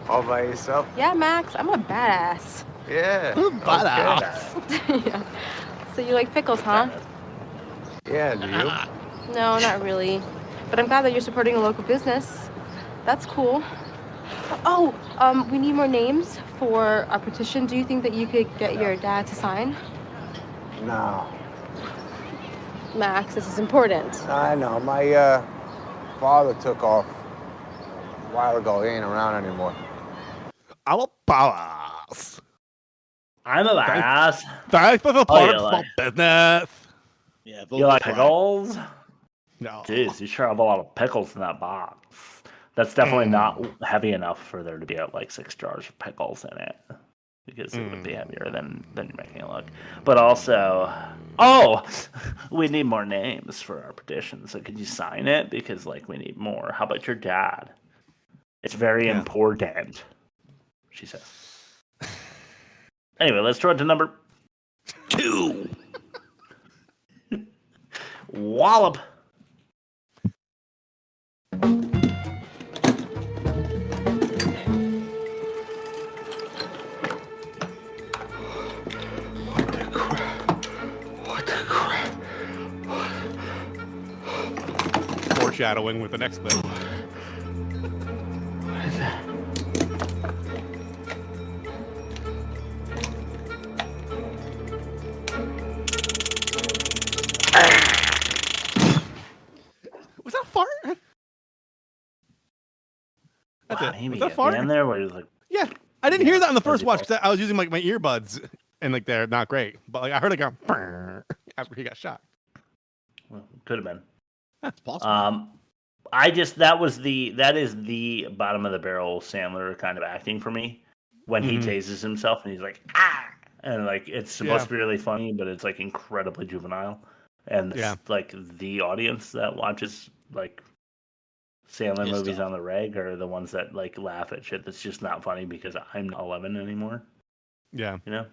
All by yourself? Yeah, Max, I'm a badass. Yeah. Badass. Yeah. So you like pickles, huh? Yeah, do you? No, not really. But I'm glad that you're supporting a local business. That's cool. Oh, we need more names for a petition. Do you think that you could get your dad to sign? No. Max, this is important. I know. My father took off a while ago. He ain't around anymore. I'm a badass. I'm a badass. Thanks for the part of business. Yeah, you like pickles? No. Jeez, you sure have a lot of pickles in that box. That's definitely not heavy enough for there to be like 6 jars of pickles in it, because it would be heavier than you're making it look. But also, we need more names for our petition. So could you sign it? Because like we need more. How about your dad? It's very important, she says. Anyway, let's throw it to number 2. Wallop. Foreshadowing with the next clip. What is that? Was that a fart? That's Wow, it. Was that a fart? In there where he was like, yeah, I didn't hear that on the first watch because I was using like my earbuds and like they're not great. But like I heard it go after he got shot. Well, could have been. That's possible. that is the bottom of the barrel Sandler kind of acting for me when he tases himself and he's like and like it's supposed to be really funny, but it's like incredibly juvenile. And like the audience that watches like Sandler movies on the reg are the ones that like laugh at shit that's just not funny because I'm not 11 anymore. Yeah. You know?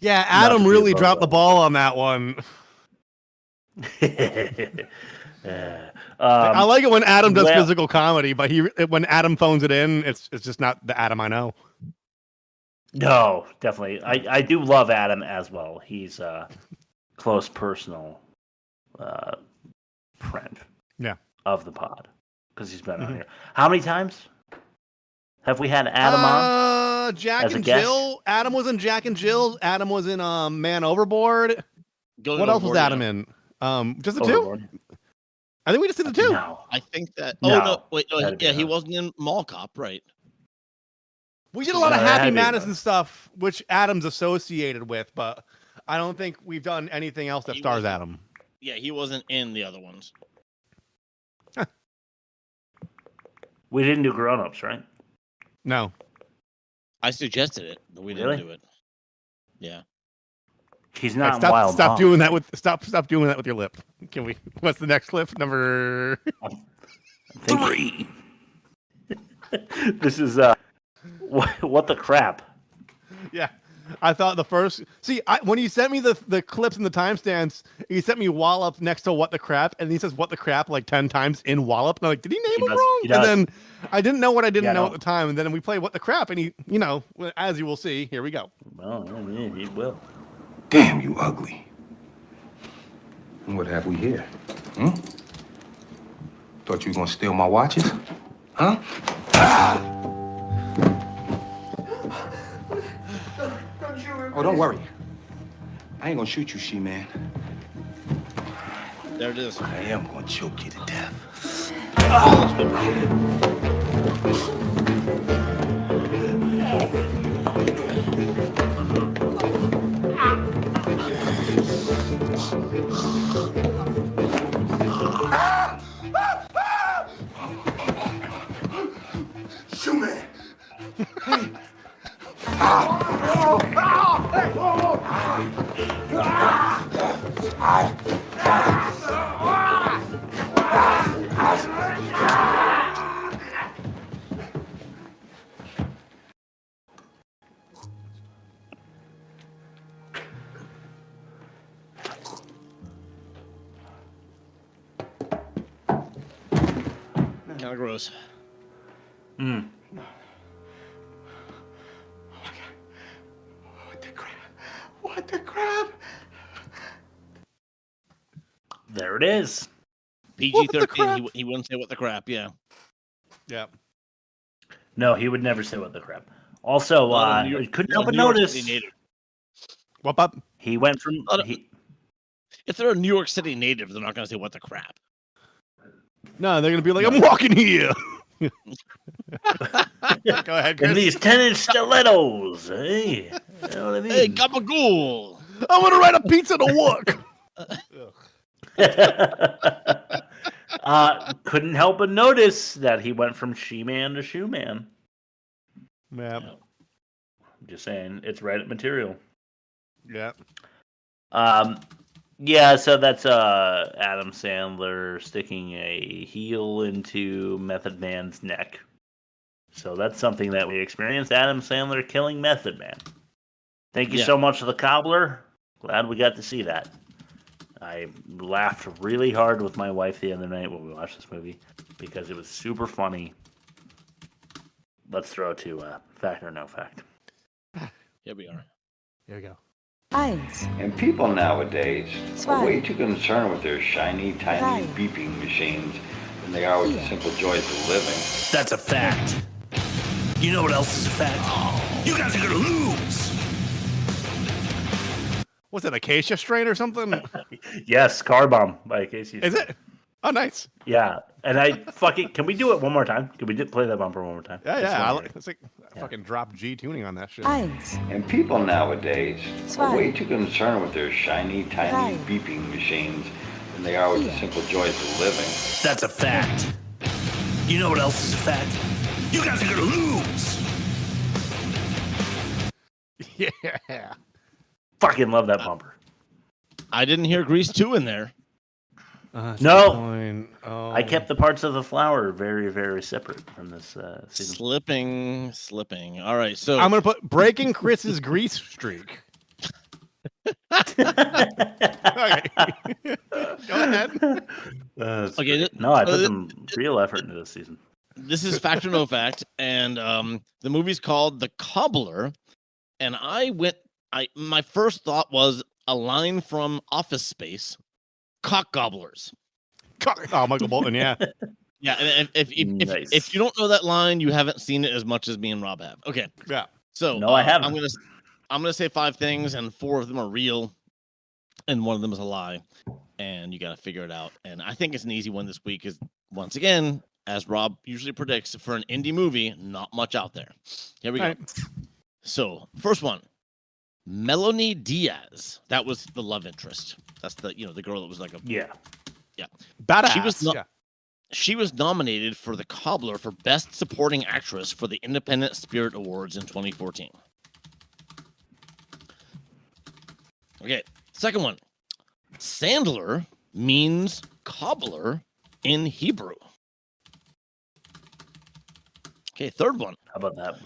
Yeah, Adam really dropped the ball on that one. I like it when Adam does physical comedy, but when Adam phones it in, it's just not the Adam I know. No, definitely. I do love Adam as well. He's a close personal friend. Yeah. Of the pod, because he's been on here. How many times have we had Adam on? Jack and Jill. Adam was in Jack and Jill. Adam was in Man Overboard. What else was Adam in? Just the Overboard. 2? I think we just did the 2. No. I think that. No. Oh no! Wait, no, yeah, he wasn't in Mall Cop, right? We did a lot of Happy Madison stuff, which Adam's associated with, but I don't think we've done anything else that stars Adam. Yeah, he wasn't in the other ones. We didn't do Grown Ups, right? No. I suggested it, but we didn't do it. Yeah. He's not stop doing that with stop doing that with your lip. Can we? What's the next clip? Number 3. This is what the crap? Yeah. I thought the first when you sent me the clips and the timestamps, he sent me Wallop next to what the crap, and he says what the crap like 10 times in Wallop. And I'm like, did he name it wrong? And then I didn't know what I didn't know at the time, and then we play what the crap, and he, as you will see, here we go. Well, yeah, he will. Damn, you ugly. What have we here? Thought you were gonna steal my watches? Huh? Oh, don't worry. I ain't gonna shoot you, She-Man. There it is. I am gonna choke you to death. Shoe-Man! Hey! Kind of gross. Mm. What the crap? There it is. PG-13. He wouldn't say what the crap. Yeah. Yeah. No, he would never say what the crap. Also, couldn't help but notice. What up? He went from. If they're a New York City native, they're not going to say what the crap. No, they're going to be like, I'm walking here. Go ahead, Chris. And these 10-inch stilettos. Hey, you know what I mean? Hey, gabagool. I want to ride a pizza to work. Couldn't help but notice that he went from She-Man to Shoe-Man. Yeah. I'm just saying, it's Reddit material. Yeah. Yeah, so that's Adam Sandler sticking a heel into Method Man's neck. So that's something that we experienced. Adam Sandler killing Method Man. Thank you so much to the Cobbler. Glad we got to see that. I laughed really hard with my wife the other night when we watched this movie because it was super funny. Let's throw to fact or no fact. Here we are. Here we go. And people nowadays are way too concerned with their shiny, tiny beeping machines than they are with the simple joys of living. That's a fact. You know what else is a fact? You guys are gonna lose. What's it, Acacia strain or something? Yes, Car Bomb by Acacia. Is it? Oh, nice. Yeah, and can we do it one more time? Can we play that bumper one more time? Yeah. It's like fucking drop G tuning on that shit. And people nowadays are way too concerned with their shiny, tiny beeping machines than they are with the simple joys of living. That's a fact. You know what else is a fact? You guys are gonna lose. Yeah. Fucking love that bumper. I didn't hear Grease 2 in there. No. I kept the parts of the flower very, very separate from this season. Slipping. All right, so I'm gonna put breaking Chris's grease streak. Okay. Go ahead. Okay. No, I put some real effort into this season. This is fact or no fact, and the movie's called The Cobbler, and my first thought was a line from Office Space. Cock gobblers. Oh, Michael Bolton, yeah. Yeah, and if you don't know that line, you haven't seen it as much as me and Rob have. Okay. Yeah. So no, I haven't. I'm gonna say 5 things, and 4 of them are real, and 1 of them is a lie, and you got to figure it out. And I think it's an easy one this week, because once again, as Rob usually predicts, for an indie movie, not much out there. Here we go. Right. So first one. Melanie Diaz. That was the love interest. That's the girl that was like a yeah. Badass. She was nominated for the Cobbler for Best Supporting Actress for the Independent Spirit Awards in 2014. Okay, second one. Sandler means cobbler in Hebrew. Okay, third one. How about that?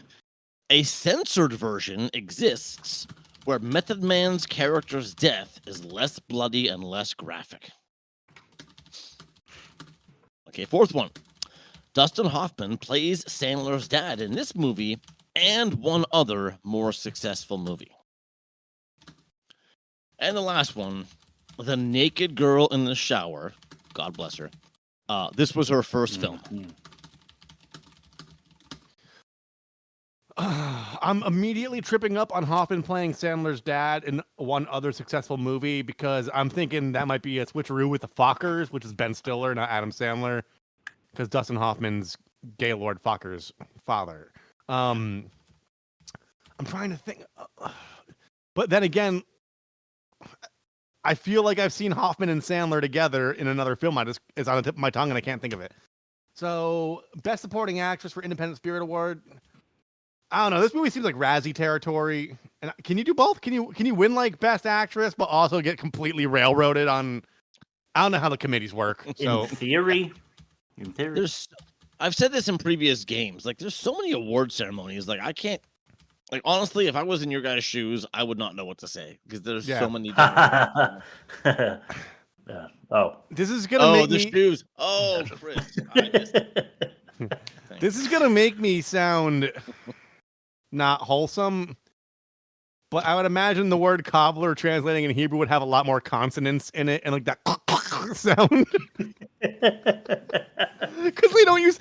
A censored version exists where Method Man's character's death is less bloody and less graphic. Okay, fourth one. Dustin Hoffman plays Sandler's dad in this movie and one other more successful movie. And the last one, the naked girl in the shower, God bless her, this was her first film. I'm immediately tripping up on Hoffman playing Sandler's dad in one other successful movie because I'm thinking that might be a switcheroo with the Fockers, which is Ben Stiller, not Adam Sandler, because Dustin Hoffman's Gaylord Fokker's father. I'm trying to think, but then again, I feel like I've seen Hoffman and Sandler together in another film. It's on the tip of my tongue and I can't think of it. So, Best Supporting Actress for Independent Spirit Award. I don't know. This movie seems like Razzie territory. And can you do both? Can you win like Best Actress, but also get completely railroaded on? I don't know how the committees work. So in theory, I've said this in previous games. Like, there's so many award ceremonies. Like, I can't. Like, honestly, if I was in your guys' shoes, I would not know what to say because there's so many. Yeah. Oh, this is gonna make the me... shoes. Oh, Chris. This is gonna make me sound not wholesome, but I would imagine the word cobbler translating in Hebrew would have a lot more consonants in it and like that sound. Because they don't use.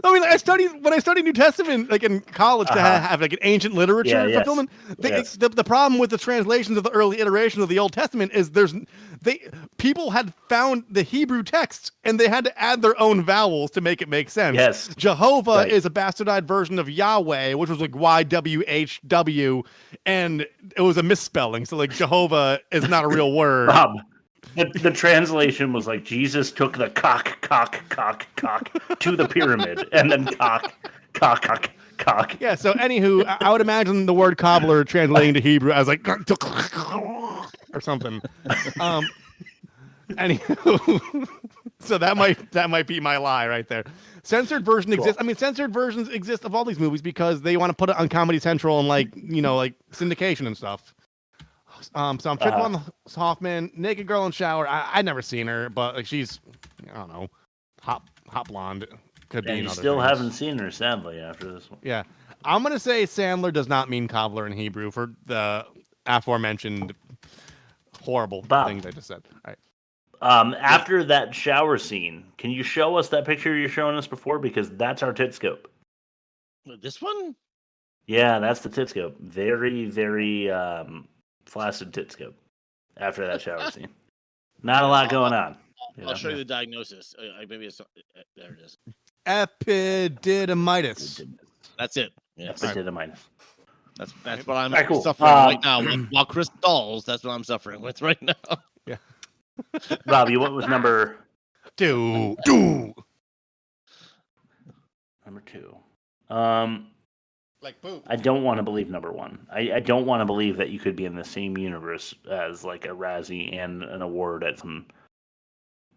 When I studied New Testament like in college to have like an ancient literature for filming. The problem with the translations of the early iterations of the Old Testament is people had found the Hebrew text and they had to add their own vowels to make it make sense. Yes, Jehovah is a bastardized version of Yahweh, which was like YWHW, and it was a misspelling. So like Jehovah is not a real word. Rob. The translation was like Jesus took the cock to the pyramid and then cock. Yeah, so anywho, I would imagine the word cobbler translating to Hebrew as like or something. Anywho, so that might be my lie right there. Censored version exists. I mean, censored versions exist of all these movies because they want to put it on Comedy Central and like syndication and stuff. So I'm tripping on Hoffman, Naked Girl in Shower. I'd never seen her, but like she's, I don't know, hot blonde. Could be. And you still haven't seen her, sadly, after this one. Yeah, I'm gonna say Sandler does not mean cobbler in Hebrew for the aforementioned horrible things I just said. All right. After that shower scene, can you show us that picture you're showing us before? Because that's our titscope. This one? Yeah, that's the titscope. Very, very flaccid titscope after that shower scene. Not a lot going on. I'll show you the diagnosis. Maybe it's there. It is. Epididymitis. That's it. Yes. Epididymitis. That's what I'm cool. suffering right now. While Chris dolls, that's what I'm suffering with right now. Yeah. Rob, you went with number two. Number 2. Like poop. I don't want to believe number 1. I don't want to believe that you could be in the same universe as like a Razzie and an award at some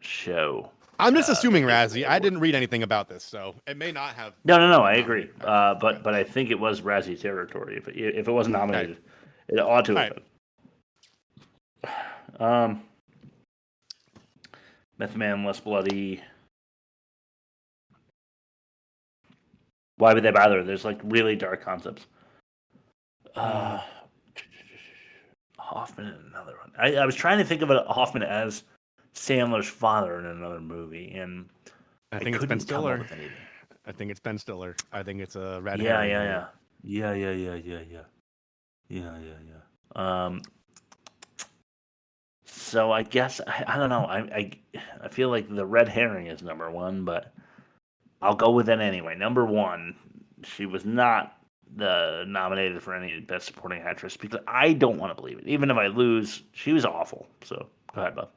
show. I'm just assuming Razzie. I didn't read anything about this, so it may not have. No. I agree. But I think it was Razzie territory. If it wasn't nominated, it ought to have been. Method Man, Less Bloody. Why would they bother? There's like really dark concepts. Hoffman in another one. I was trying to think of Hoffman as Sandler's father in another movie, and I think it's Ben Stiller. I think it's Ben Stiller. I think it's a red herring. Yeah. So I guess I don't know. I feel like the red herring is number 1, but I'll go with it anyway. Number 1, she was not nominated for any Best Supporting Actress because I don't want to believe it. Even if I lose, she was awful. So go ahead, Bob.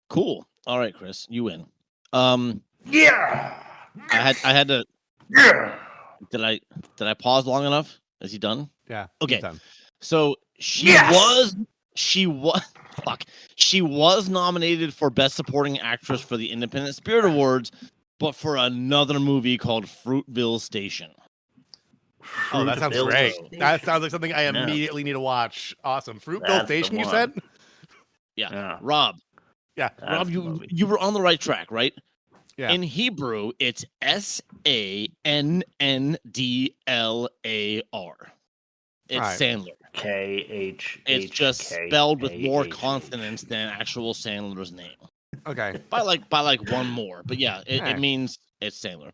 Cool. All right, Chris, you win. Yeah. I had to. Yeah. Did I pause long enough? Is he done? Yeah. Okay. Done. So she was nominated for Best Supporting Actress for the Independent Spirit Awards, but for another movie called Fruitville Station. Oh, that sounds great. That sounds like something I immediately need to watch. Awesome. Fruitville Station, you said? Yeah. Rob. Yeah. Rob, you were on the right track, right? Yeah. In Hebrew, it's Sandler. It's right. Sandler. K-H. It's just spelled with more consonants than actual Sandler's name. Okay. By like one more. But yeah, it means it's Sandler.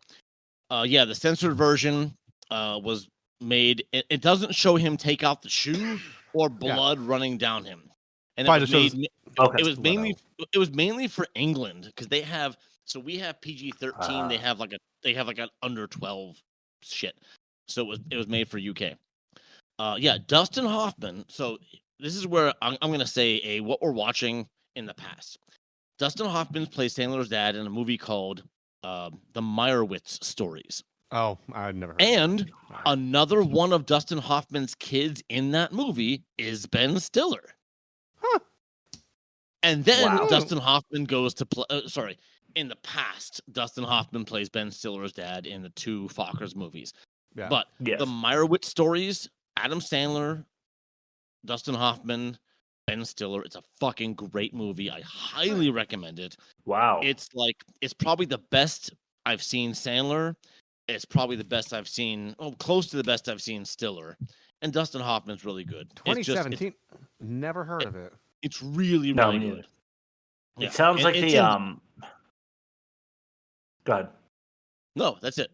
The censored version, was made. It doesn't show him take out the shoe or blood running down him, and it was, it was mainly for England because they have. So we have PG-13. They have like an under 12 shit. So it was made for UK. Dustin Hoffman. So this is where I'm going to say what we're watching in the past. Dustin Hoffman plays Sandler's dad in a movie called The Meyerowitz Stories. Oh, I've never heard And of that. another one of Dustin Hoffman's kids in that movie is Ben Stiller. Huh. And then Dustin Hoffman goes to play. In the past, Dustin Hoffman plays Ben Stiller's dad in the two Fockers movies. Yeah. But the Meyerowitz Stories, Adam Sandler, Dustin Hoffman, Ben Stiller. It's a fucking great movie. I highly recommend it. Wow. It's probably the best I've seen Sandler. It's probably the best I've seen, close to the best I've seen Stiller. And Dustin Hoffman's really good. 2017. Never heard of it. It's really, really good. It sounds like the Go ahead. No, that's it.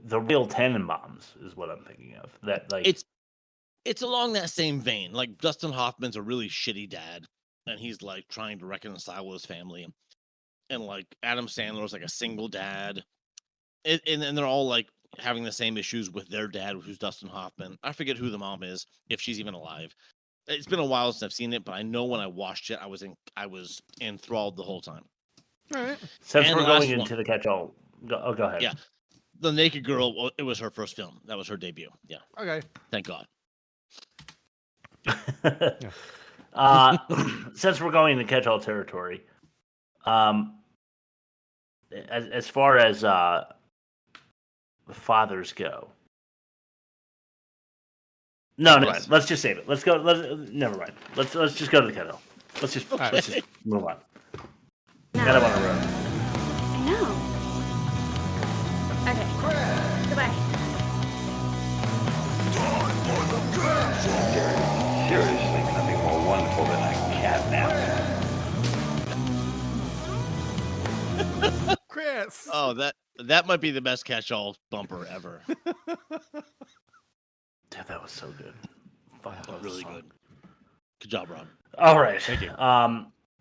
The real Tannenbaums is what I'm thinking of. That like it's along that same vein. Like Dustin Hoffman's a really shitty dad, and he's like trying to reconcile with his family, and like Adam Sandler's like a single dad, and they're all like having the same issues with their dad, who's Dustin Hoffman. I forget who the mom is, if she's even alive. It's been a while since I've seen it, but I know when I watched it, I was enthralled the whole time. All right. Since we're going into the catch-all, go ahead. Yeah, the naked girl. It was her first film. That was her debut. Yeah. Okay. Thank God. Since we're going into catch-all territory, as far as fathers go. No, let's just save it. Let's go. Never mind. Let's just go to the catch-all. Let's just move on. Got him on the road. I know. Okay. Goodbye. Seriously, nothing more wonderful than a cat nap. Chris. Oh, that might be the best catch-all bumper ever. Dude, that was so good. That was really good. Good job, Rob. All right. Thank you.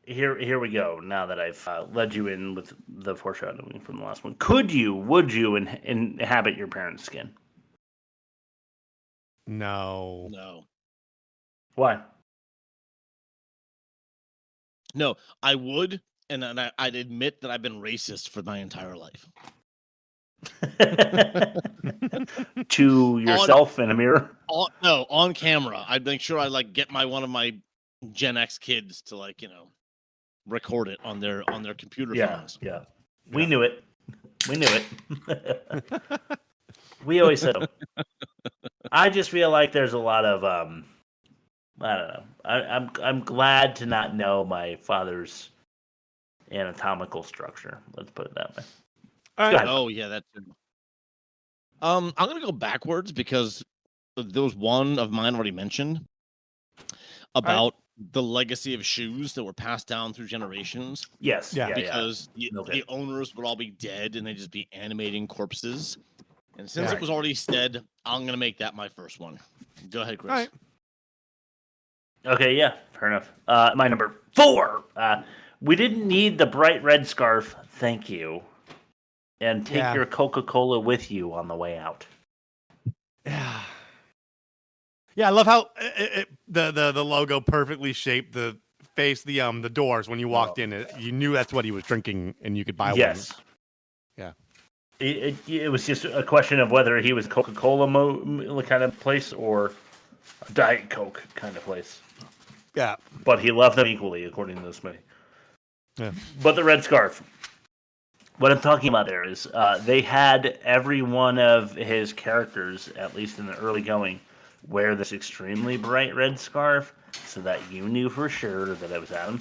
Here we go. Now that I've led you in with the foreshadowing from the last one, would you inhabit your parents' skin? No. Why? No, I would, and I'd admit that I've been racist for my entire life. To yourself in a mirror? On camera. I'd make sure I get one of my Gen X kids to record it on their computer phones. Yeah. We knew it. We always said them. I just feel like there's a lot of I don't know. I'm glad to not know my father's anatomical structure. Let's put it that way. All right. Oh yeah, that's good. I'm gonna go backwards because there was one of mine already mentioned about the legacy of shoes that were passed down through generations. Yes. Yeah. Because the owners would all be dead and they'd just be animating corpses. And since it was already said, I'm gonna make that my first one. Go ahead, Chris. All right. Okay, yeah, fair enough. My number 4. We didn't need the bright red scarf, thank you. And take your Coca-Cola with you on the way out. Yeah. Yeah, I love how the logo perfectly shaped the face, the doors when you walked in. You knew that's what he was drinking, and you could buy one. Yes. Yeah. It was just a question of whether he was Coca-Cola kind of place or a Diet Coke kind of place. Yeah. But he loved them equally, according to this movie. Yeah. But the red scarf. What I'm talking about there is they had every one of his characters, at least in the early going, wear this extremely bright red scarf so that you knew for sure that it was Adam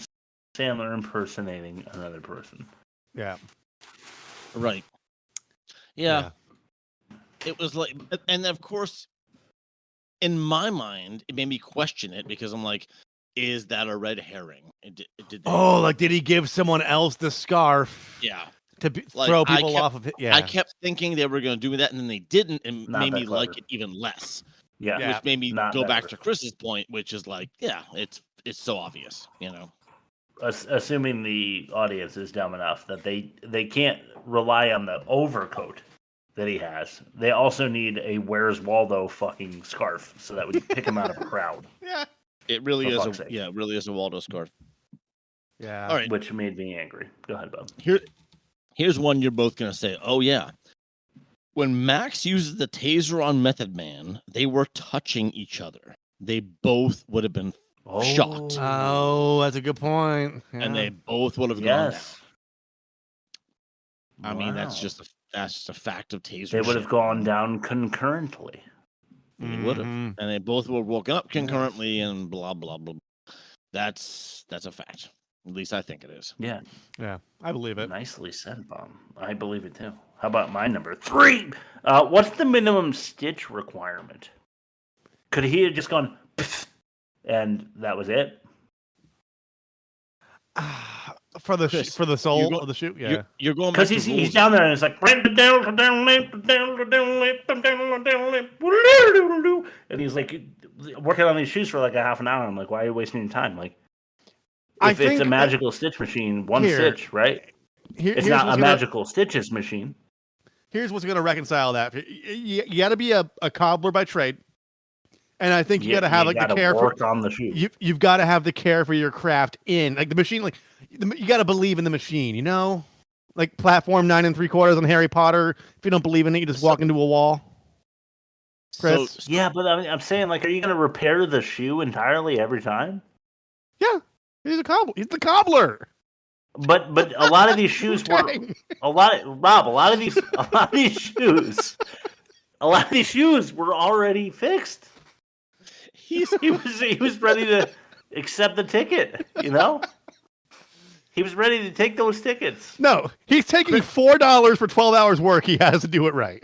Sandler impersonating another person. Yeah. Right. Yeah. It was like, and of course, in my mind, it made me question it because I'm like, is that a red herring? Did he give someone else the scarf? Yeah. to Like, throw people off of it. Yeah, I kept thinking they were going to do that, and then they didn't, and Not made that me clever. like it even less. Yeah, Which made me not go back better. to Chris's point, which is like, yeah, it's so obvious, Assuming the audience is dumb enough that they can't rely on the overcoat that he has. They also need a Where's Waldo fucking scarf so that we can pick him out of a crowd. Yeah, it really For is. fuck's sake. It really is a Waldo scarf. Yeah. All right. Which made me angry. Go ahead, Bob. Here's one you're both gonna say. Oh yeah. When Max uses the taser on Method Man, they were touching each other. They both would have been shot. Oh, that's a good point. Yeah. And they both would have gone down. Yes. I mean, that's Wow. just a fact of taser. They would have shit. gone down concurrently. They would have, and they both would have woken up concurrently, and blah blah blah. That's a fact. At least I think it is. Yeah. Yeah, I believe it. Nicely said, Bob. I believe it too. How about my number 3? What's the minimum stitch requirement? Could he have just gone and that was it? For the Chris, for the soul go- of the shoot, yeah. You're going Because back to he's rules. down there and it's like and he's like working on these shoes for like a half an hour. I'm like, why are you wasting your time? Like, I if it's think a magical stitch machine, one here- stitch, right? Here's It's not what's a gonna- magical stitches machine. Here's what's going to reconcile that. You got to be a cobbler by trade, and I think you got to have like the care work on the shoe. You've got to have the care for your craft in like the machine. Like you got to believe in the machine. You know, like platform 9 3/4 on Harry Potter. If you don't believe in it, you just walk into a wall. Chris, Yeah, but I'm saying, like, are you going to repair the shoe entirely every time? yeah, he's a cobbler. He's the cobbler. But a lot of these shoes were a lot of these shoes were already fixed. He was ready to accept the ticket, you know? He was ready to take those tickets. No, he's taking $4 for 12 hours work. He has to do it right.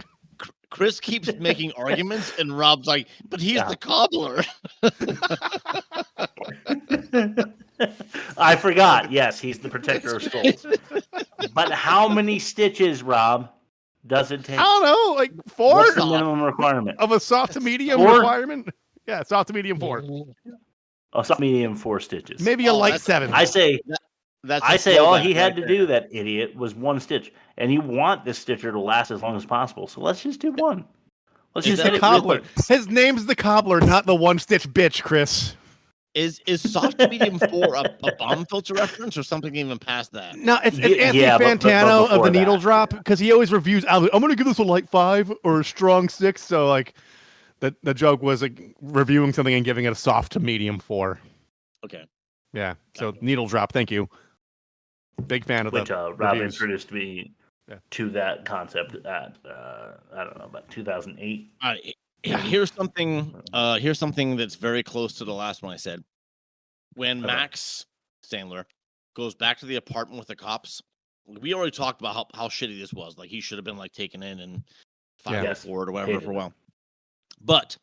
Chris keeps making arguments, and Rob's like, "But he's the cobbler." I forgot. Yes, he's the protector of souls. But how many stitches, Rob, does it take? I don't know, like 4 What's the minimum requirement? of a soft to medium 4? requirement. Yeah, soft to medium 4. Oh, soft medium 4 stitches. Maybe a light 7. I say. That's I a say all throwback he had right to there. do, that idiot, was 1 stitch, and you want this stitcher to last as long as possible. So let's just do 1. Let's He's just the hit it real cobbler. quick. His name's the cobbler, not the 1-stitch bitch, Chris. Is soft to medium 4 a bomb filter reference or something even past that? No, it's Yeah, Anthony yeah, but Fantano of before the Needle that. Drop because he always reviews. I'm going to give this a light 5 or a strong 6. So like, the joke was like reviewing something and giving it a soft to medium 4. Okay. Yeah. So Needle Drop. Thank you. Big fan of Which the Rob reviews. introduced me to that concept at, I don't know, about 2008. Here's something that's very close to the last one I said. When Max Sandler goes back to the apartment with the cops, we already talked about how shitty this was. Like he should have been like taken in and fired or whatever Hated for a while. But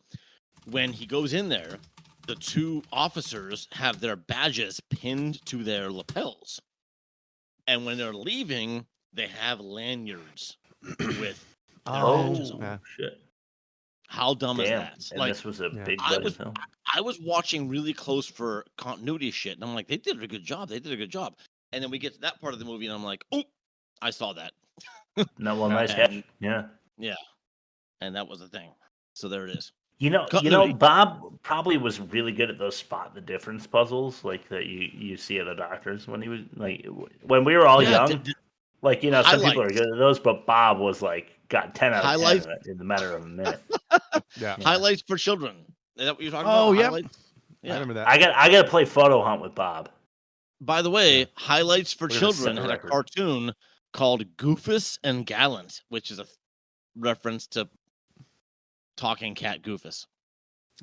when he goes in there, the 2 officers have their badges pinned to their lapels. And when they're leaving, they have lanyards with their badges on. Shit. How dumb is Damn. that? And Like this was a big I budget was film. I was watching really close for continuity shit, and I'm like, they did a good job. And then we get to that part of the movie, and I'm like, oh, I saw that. No, well, nice And- catch. Yeah. Yeah, and that was the thing. So there it is. You know, Continuity. Bob probably was really good at those spot the difference puzzles, like that you see at the doctors when he was like when we were all Yeah, young. Like, you know, some people are highlights. good at those, but Bob was like got 10 out of 10 Highlights. in the matter of a minute. Yeah. Highlights for children. Is that what you're talking Oh, about? yeah. Highlights? I remember that. I got to play photo hunt with Bob. By the way, Highlights for We're gonna set Children a had a record. cartoon called Goofus and Gallant, which is a reference to Talking Cat Goofus.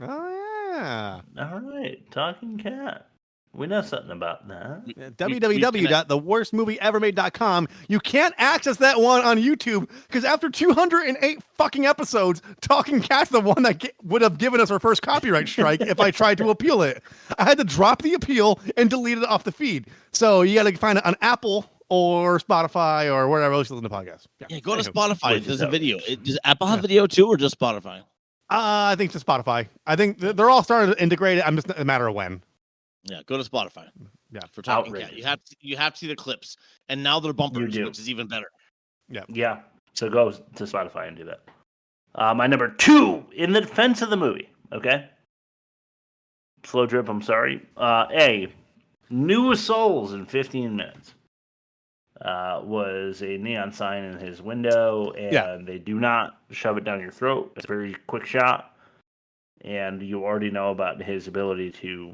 Oh yeah. All right, talking cat. We know something about that. www.theworstmovieevermade.com. You can't access that one on YouTube because after 208 fucking episodes, Talking Cat's the one that would have given us our first copyright strike if I tried to appeal it. I had to drop the appeal and delete it off the feed. So you got to find it on Apple or Spotify or wherever else you listen to podcasts. Yeah, go to Anywho. Spotify. There's a video. Does Apple have video too, or just Spotify? I think it's Spotify. I think they're all starting to integrate it. I'm just a matter of when. Yeah, go to Spotify. Yeah, for Talking Cat. You have to see the clips, and now they're bumpers, which is even better. Yeah. Yeah. So go to Spotify and do that. My number 2 in the defense of the movie. Okay. Slowdrip. I'm sorry. A new souls in 15 minutes. Was a neon sign in his window, and they do not shove it down your throat. It's a very quick shot, and you already know about his ability to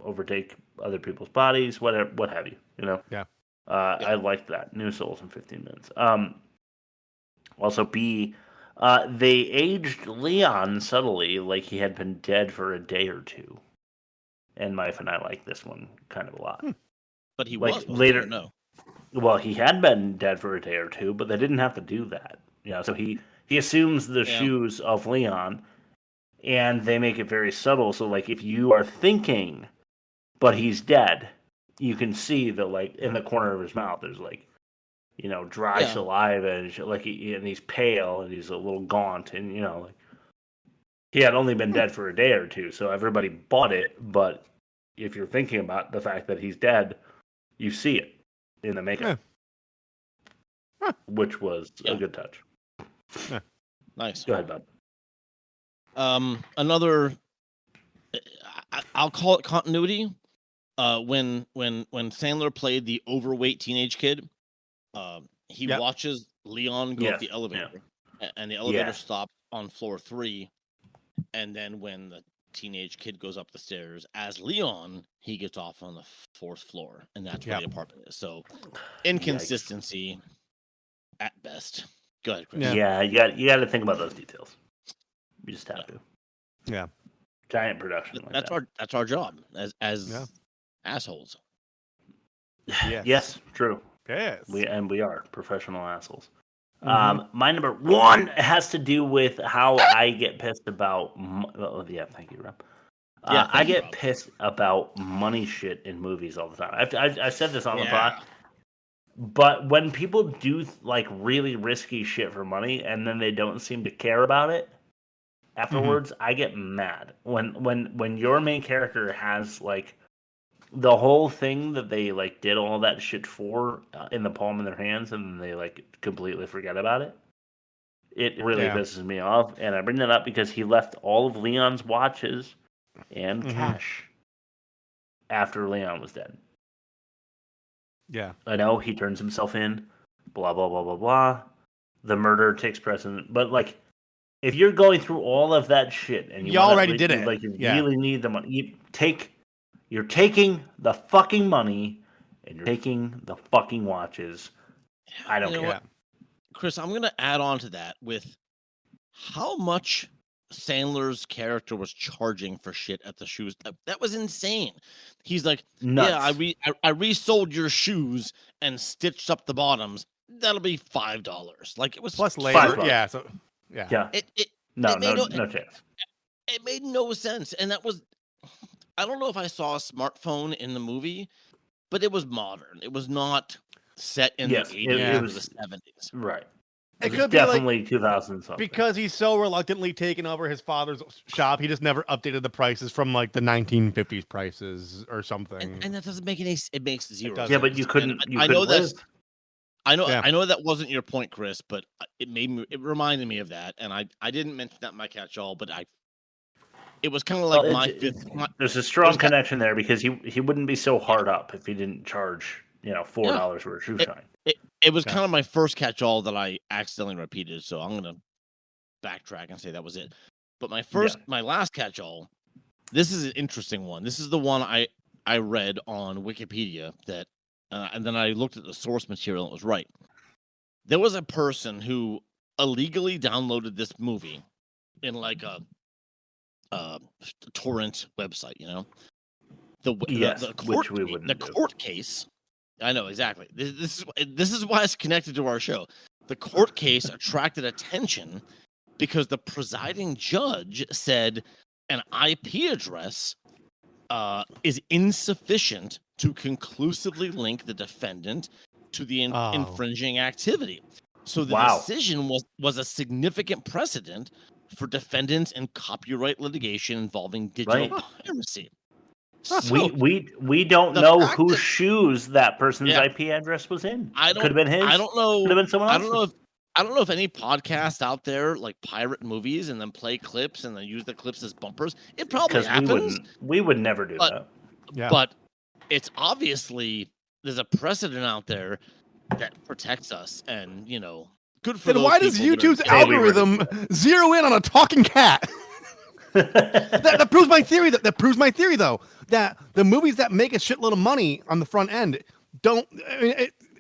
overtake other people's bodies, what have you. You know. Yeah. I liked that. New souls in 15 minutes. Also, B, they aged Leon subtly, like he had been dead for a day or two, and my wife and I like this one kind of a lot. But he like was later. No. Well, he had been dead for a day or two, but they didn't have to do that. So he assumes the shoes of Leon, and they make it very subtle. So, like, if you are thinking, but he's dead, you can see that, like, in the corner of his mouth, there's, like, dry saliva, and shit, like, and he's pale, and he's a little gaunt, and, like, he had only been dead for a day or two, so everybody bought it, but if you're thinking about the fact that he's dead, you see it in the makeup, which was a good touch. Nice. Go ahead, bud. Another, I'll call it continuity. When Sandler played the overweight teenage kid, he watches Leon go up the elevator, and the elevator stops on floor 3, and then when the teenage kid goes up the stairs as Leon, he gets off on the 4th floor, and that's where the apartment is. So inconsistency at best. Go ahead, Chris. Yeah, you got to think about those details. You just have to. Yeah. Giant production. That's our job as assholes. Yes, true. Yes. We are professional assholes. My number 1 has to do with how I get pissed about. Thank you, Rob. I get pissed about money shit in movies all the time. I said this on the pod, but when people do like really risky shit for money and then they don't seem to care about it afterwards, I get mad. When your main character has like the whole thing that they like did all that shit for in the palm of their hands, and then they like completely forget about it. It really pisses me off, and I bring that up because he left all of Leon's watches and cash after Leon was dead. Yeah, I know he turns himself in, blah blah blah blah blah. The murder takes precedent, but like, if you're going through all of that shit and you already did it, like you really need the money, you're taking the fucking money and you're taking the fucking watches. I don't care. What? Chris, I'm going to add on to that with how much Sandler's character was charging for shit at the shoes. That was insane. He's like, nuts. I resold your shoes and stitched up the bottoms. That'll be $5. Like, it was plus later. Yeah. So yeah. No chance. It made no sense. And that was, I don't know if I saw a smartphone in the movie, but it was modern. It was not set in the 80s or the 70s. Right. It could definitely be 2000 something. Because he's so reluctantly taken over his father's shop, he just never updated the prices from like the 1950s prices or something. And that doesn't make any. It makes zero. Yeah, but you couldn't. I know that. I know that wasn't your point, Chris, but it reminded me of that, and I didn't mention that in my catch-all, but it was kind of like there's a strong connection there because he wouldn't be so hard up if he didn't charge $4 for a shoe shine. It was kind of my first catch-all that I accidentally repeated, so I'm gonna backtrack and say that was it. But my last catch-all, this is an interesting one. This is the one I read on Wikipedia that, and then I looked at the source material and it was right. There was a person who illegally downloaded this movie in like a torrent website, the court case. I know exactly. This is why it's connected to our show. The court case attracted attention because the presiding judge said an IP address is insufficient to conclusively link the defendant to the Oh. infringing activity. So the Wow. decision was a significant precedent for defendants in copyright litigation involving digital Right. piracy. We don't the know fact whose that- shoes that person's Yeah. IP address was in. I Could have been his. I don't know. Could have been someone I else's. don't know if any podcast out there like pirate movies and then play clips and then use the clips as bumpers. It probably Because happens. we would never do that. Yeah. But it's obviously there's a precedent out there that protects us, and good for Then those why does people that are YouTube's getting- algorithm zero in on a talking cat? that proves my theory. That proves my theory, though, that the movies that make a shitload of money on the front end don't. I mean,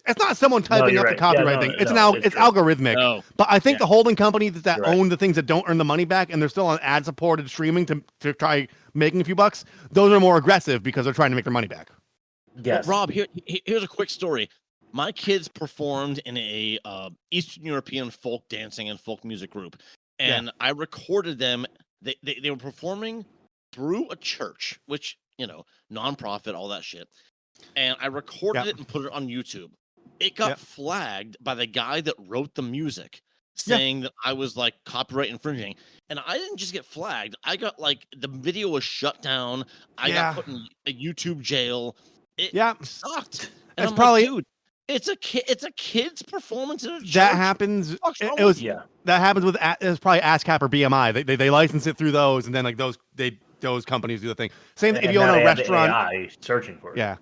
it's not someone typing you're up right. the copyright Yeah, thing. no, It's no, it's true. algorithmic. No. But I think Yeah. the holding companies that You're right. own the things that don't earn the money back and they're still on ad-supported streaming to try making a few bucks, those are more aggressive because they're trying to make their money back. Yes. Rob, here's a quick story. My kids performed in a Eastern European folk dancing and folk music group, and I recorded them. They were performing through a church, which nonprofit, all that shit. And I recorded it and put it on YouTube. It got flagged by the guy that wrote the music, saying that I was like copyright infringing. And I didn't just get flagged. I got the video was shut down. I got put in a YouTube jail. It sucked. And That's I'm probably- like, dude, it's a kid's performance in a church. That happens. What's wrong It was with you? that happens with it's probably ASCAP or BMI. They license it through those, and then those companies do the thing. Same if And you own now a they have the restaurant. AI searching for it. Yeah.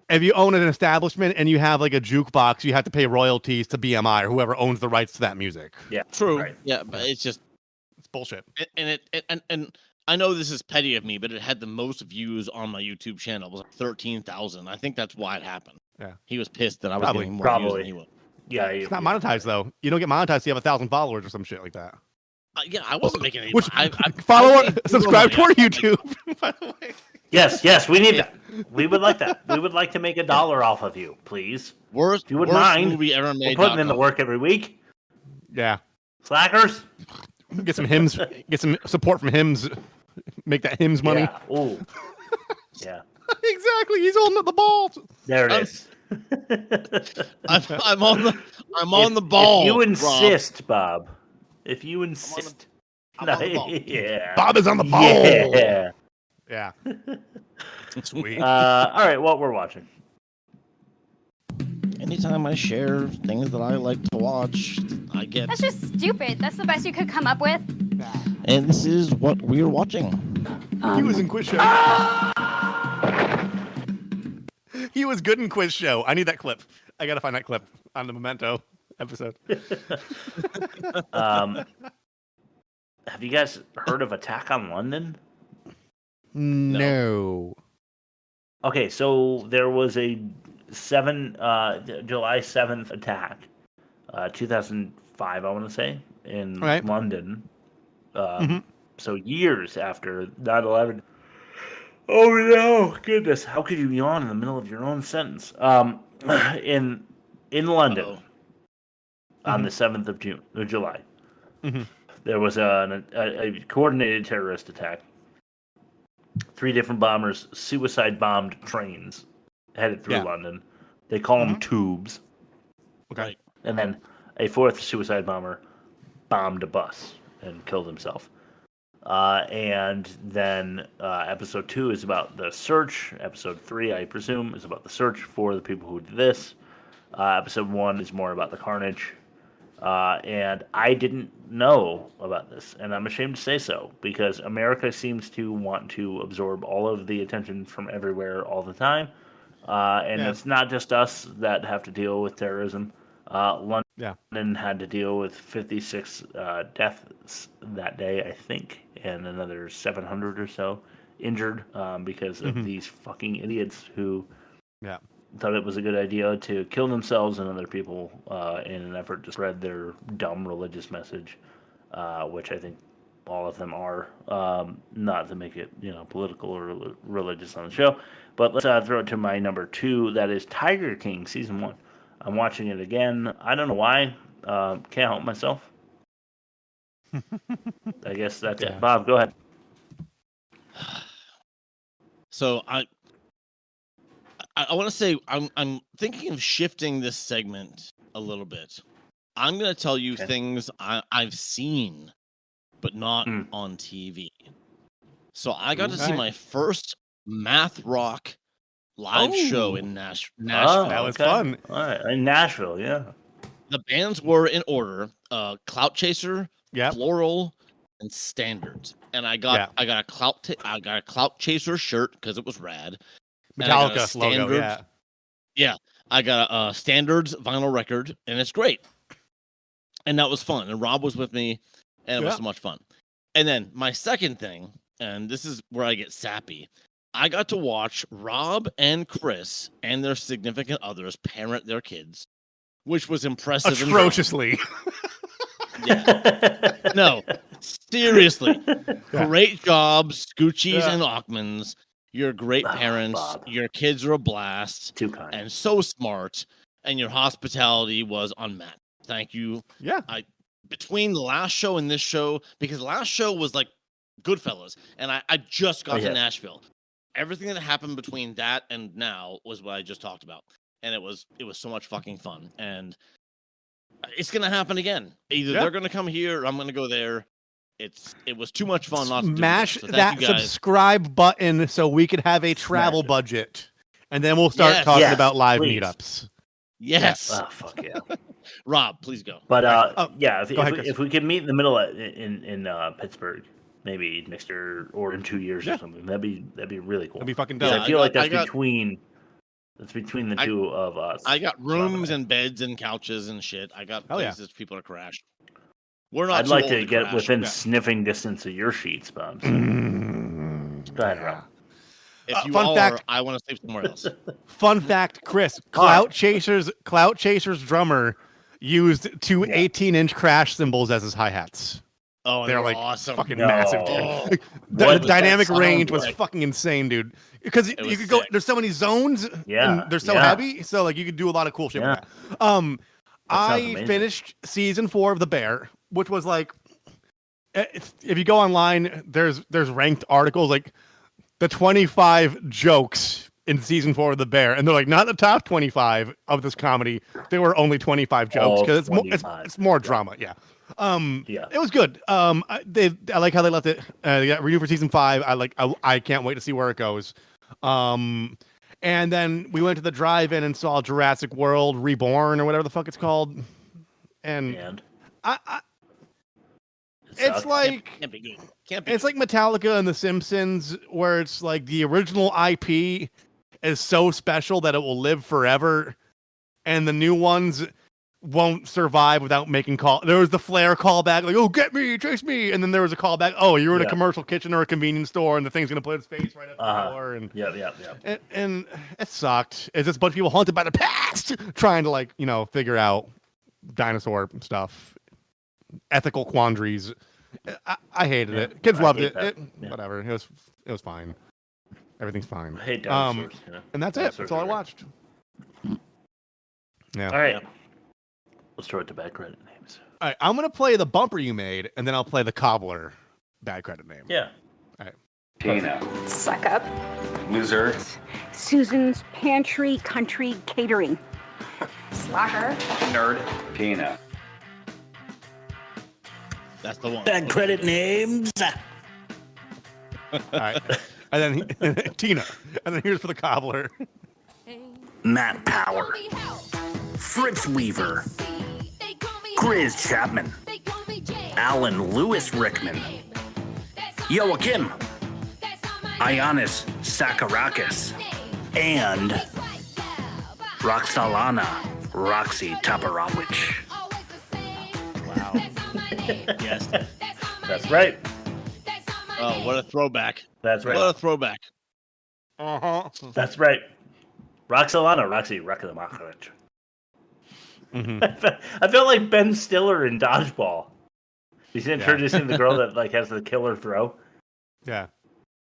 If you own an establishment and you have like a jukebox, you have to pay royalties to BMI or whoever owns the rights to that music. Yeah. True. Right. Yeah, but it's just It's bullshit. and I know this is petty of me, but it had the most views on my YouTube channel. It was like 13,000. I think that's why it happened. Yeah. He was pissed that I was Probably. getting more views than he Probably. was. Yeah. It's not monetized though. You don't get monetized till you have 1,000 followers or some shit like that. Yeah, I wasn't making any. Which I follow, made zero subscribe to our money. YouTube. By the way. Yes, we need that. We would like that. We would like to make $1 off of you, please. Worst, If you would worst mind. movie ever We're made. putting in the work every week. Yeah. Slackers. Get some hymns. Get some support from hymns. Make that hymns money. Yeah. Oh. Yeah. Exactly. He's holding up the ball. There it is. I'm on the ball. If you Rob. insist, Bob. If you insist. I'm on the ball. Yeah. Bob is on the ball. Yeah. Yeah. Sweet. All right, what we're watching. Anytime I share things that I like to watch, I get. That's just stupid. That's the best you could come up with. And this is what we're watching. He was in quiz show. He was good in quiz show. I need that clip. I gotta find that clip on the Memento episode. Have you guys heard of Attack on London? No. Okay, so there was a July 7th attack, 2005, I want to say, in Right. London. Mhm. So years after 9/11. Oh no, goodness! How could you yawn in the middle of your own sentence? In London, on the 7th of July, there was a coordinated terrorist attack. 3 different bombers suicide bombed trains headed through London. They call them tubes. Okay. And then a 4th suicide bomber bombed a bus and killed himself. And then episode 2 is about the search. Episode 3, I presume, is about the search for the people who did this. Episode 1 is more about the carnage. And I didn't know about this, and I'm ashamed to say so, because America seems to want to absorb all of the attention from everywhere all the time. And it's not just us that have to deal with terrorism. London had to deal with 56 deaths that day, I think, and another 700 or so injured because of these fucking idiots who thought it was a good idea to kill themselves and other people in an effort to spread their dumb religious message, which I think all of them are, not to make it political or religious on the show. But let's throw it to my number 2. That is Tiger King season 1. I'm watching it again. I don't know why. Can't help myself. I guess that's it. Bob, go ahead. So I want to say I'm thinking of shifting this segment a little bit. I'm going to tell you things I've seen, but not on TV. So I got to see my first math rock live show in Nashville. That was fun. All right, in Nashville, yeah. The bands were in order: Clout Chaser, Floral, and Standards. And I got a Clout Chaser shirt because it was rad. Metallica logo, yeah. I got a Standards vinyl record, and it's great. And that was fun. And Rob was with me, and it was so much fun. And then my second thing, and this is where I get sappy, I got to watch Rob and Chris and their significant others parent their kids, which was impressive. Atrociously. No, seriously. Great job, Scoochies and Ochmans. You're great parents. Bob. Your kids are a blast. Too kind. And so smart. And your hospitality was unmatched. Thank you. Yeah. Between the last show and this show, because the last show was like Goodfellas, and I just got to Nashville. Everything that happened between that and now was what I just talked about. And it was so much fucking fun. And it's gonna happen again. Either they're gonna come here or I'm gonna go there. It was too much fun not to Smash do. So that subscribe button so we could have a travel budget. And then we'll start talking about live meetups. Yes. Oh, fuck yeah. Rob, please go. But if we could meet in the middle in Pittsburgh, maybe next year or in 2 years or something, that'd be really cool. That'd be fucking dope. I feel like that's between the two of us. I got rooms and beds and couches and shit. I got places for people to crash. We're not. I'd like to get within sniffing distance of your sheets, Bob. So. Go ahead, Rob. If you fun fact, I want to sleep somewhere else. Fun fact, Chris, Clout Chaser's drummer used two 18-inch crash cymbals as his hi-hats. Oh, they're like awesome. Fucking massive. Dude. The dynamic range was fucking insane, dude. Because you could go. There's so many zones. And they're so heavy, so like you could do a lot of cool shit with that. I finished season 4 of The Bear, which was like, if you go online, there's ranked articles like the 25 jokes in season 4 of The Bear, and they're like not the top 25 of this comedy. There were only 25 jokes because it's more drama. Yeah. It was good. I like how they left it. They got review for season 5. I can't wait to see where it goes. And then we went to the drive-in and saw Jurassic World Reborn or whatever the fuck it's called. And it's like it's like Metallica and The Simpsons, where it's like the original IP is so special that it will live forever, and the new ones won't survive without making call. There was the Flair callback, like, "Oh, get me, chase me," and then there was a callback, "Oh, you're in a commercial kitchen or a convenience store, and the thing's gonna put its face right up the door." And and it sucked. It's just a bunch of people haunted by the past, trying to figure out dinosaur stuff, ethical quandaries. I hated it. Kids loved it. Whatever. It was fine. Everything's fine. I hate dinosaurs. And that's it. That's all I watched. Yeah. All right. Let's throw it to bad credit names. All right, I'm gonna play the bumper you made, and then I'll play the Cobbler bad credit name. Yeah. All right. Tina. Suck up. Loser. Susan's Pantry Country Catering. Slacker. Nerd. Tina. That's the one. Bad credit names. All right. And then Tina. And then here's for the Cobbler. Matt Power. Fritz Weaver. Grizz Chapman. Alan Lewis Rickman. Joachim. Ioannis Sakarakis. And Roxalana Roxy Toporowicz. Wow. Yes. That's right. Oh, what a throwback. That's right. What a throwback. That's right. Roxalana Roxy Toporowicz. I feel like Ben Stiller in Dodgeball. He's introducing the girl that has the killer throw. Yeah.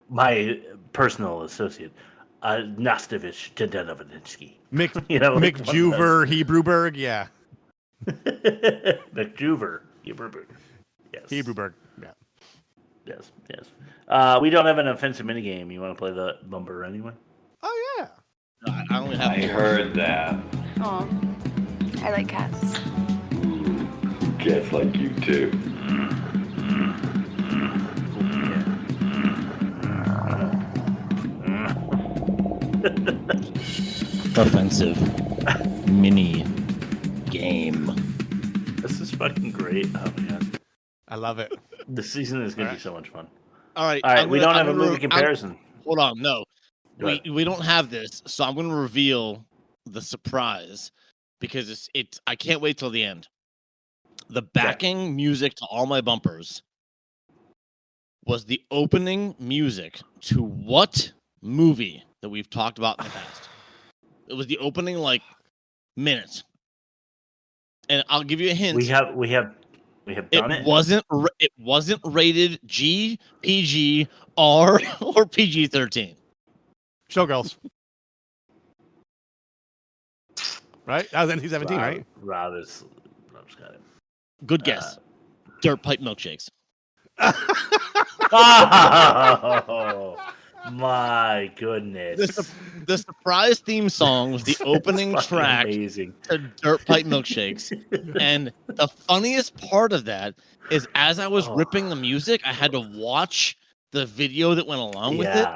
My personal associate, Nastovich Tadenovinsky. Mick Juver, Hebrewberg, yeah. McJuver, Hebrewberg. Yes. Hebrewberg, yeah. Yes. We don't have an offensive minigame. You want to play the bumper anyway? Oh, yeah. I only have. I heard that. Oh, I like cats. Cats like you too. Offensive mini game. This is fucking great. Oh my god. I love it. The season is going to be so much fun. All right. All right. We don't have a movie comparison. Hold on. No. Go ahead. We don't have this, so I'm going to reveal the surprise because it's I can't wait till the end. The backing music to all my bumpers was the opening music to what movie that we've talked about in the past? It was the opening minutes. And I'll give you a hint. We have done it. It wasn't rated G, PG, R, or PG-13. Showgirls. Right? That was NC-17, right? Rob's got it. Good guess. Dirt pipe milkshakes. Oh my goodness! The surprise theme song was the opening track amazing. To Dirt Pipe Milkshakes, and the funniest part of that is as I was ripping the music, I had to watch the video that went along with it.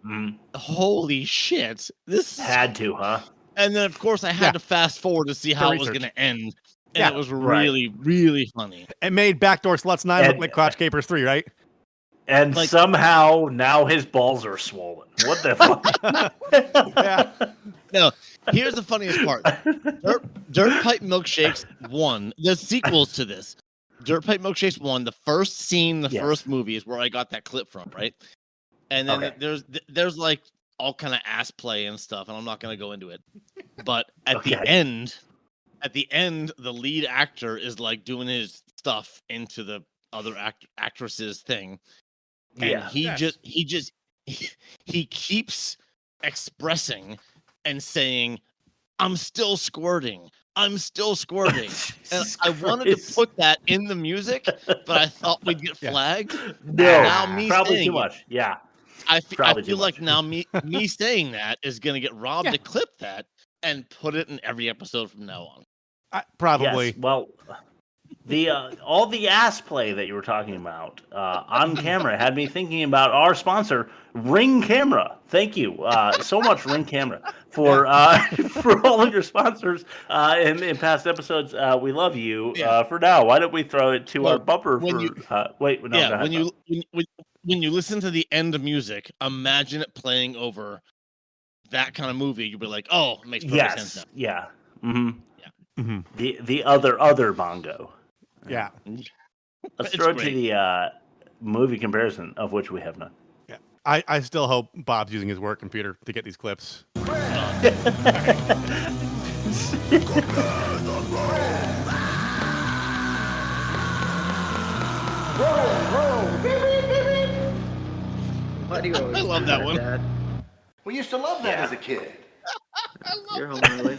Mm. Holy shit! This had to, huh? And then of course I had to fast forward to see how it was going to end, and it was really, really funny. It made Backdoor Sluts 9 look like Crotch Capers 3, right? And somehow now his balls are swollen. What the fuck? Yeah. No, here's the funniest part. Dirt Pipe Milkshakes 1. The sequels to this. Dirt Pipe Milkshakes 1, the first scene, the first movie is where I got that clip from, right? And then there's all kind of ass play and stuff, and I'm not going to go into it. But at the end, the lead actor is doing his stuff into the other actress's thing. And he keeps expressing and saying, I'm still squirting. And I wanted to put that in the music, but I thought we'd get flagged. No, now me probably too much. Yeah. I feel like now me saying that is going to get Rob to clip that and put it in every episode from now on. Probably. Yes, well, all the ass play that you were talking about on camera had me thinking about our sponsor, Ring Camera. Thank you so much, Ring Camera, for all of your sponsors in past episodes. We love you. For now, why don't we throw it to our bumper? When you listen to the end of music, imagine it playing over that kind of movie. You'll be like, oh, it makes perfect sense now. Yeah. Mm-hmm. Mm-hmm. The other bongo. Yeah. Let's throw it to the movie comparison, of which we have none. Yeah. I still hope Bob's using his work computer to get these clips. I love that one. Dad. We used to love that as a kid. You're home early.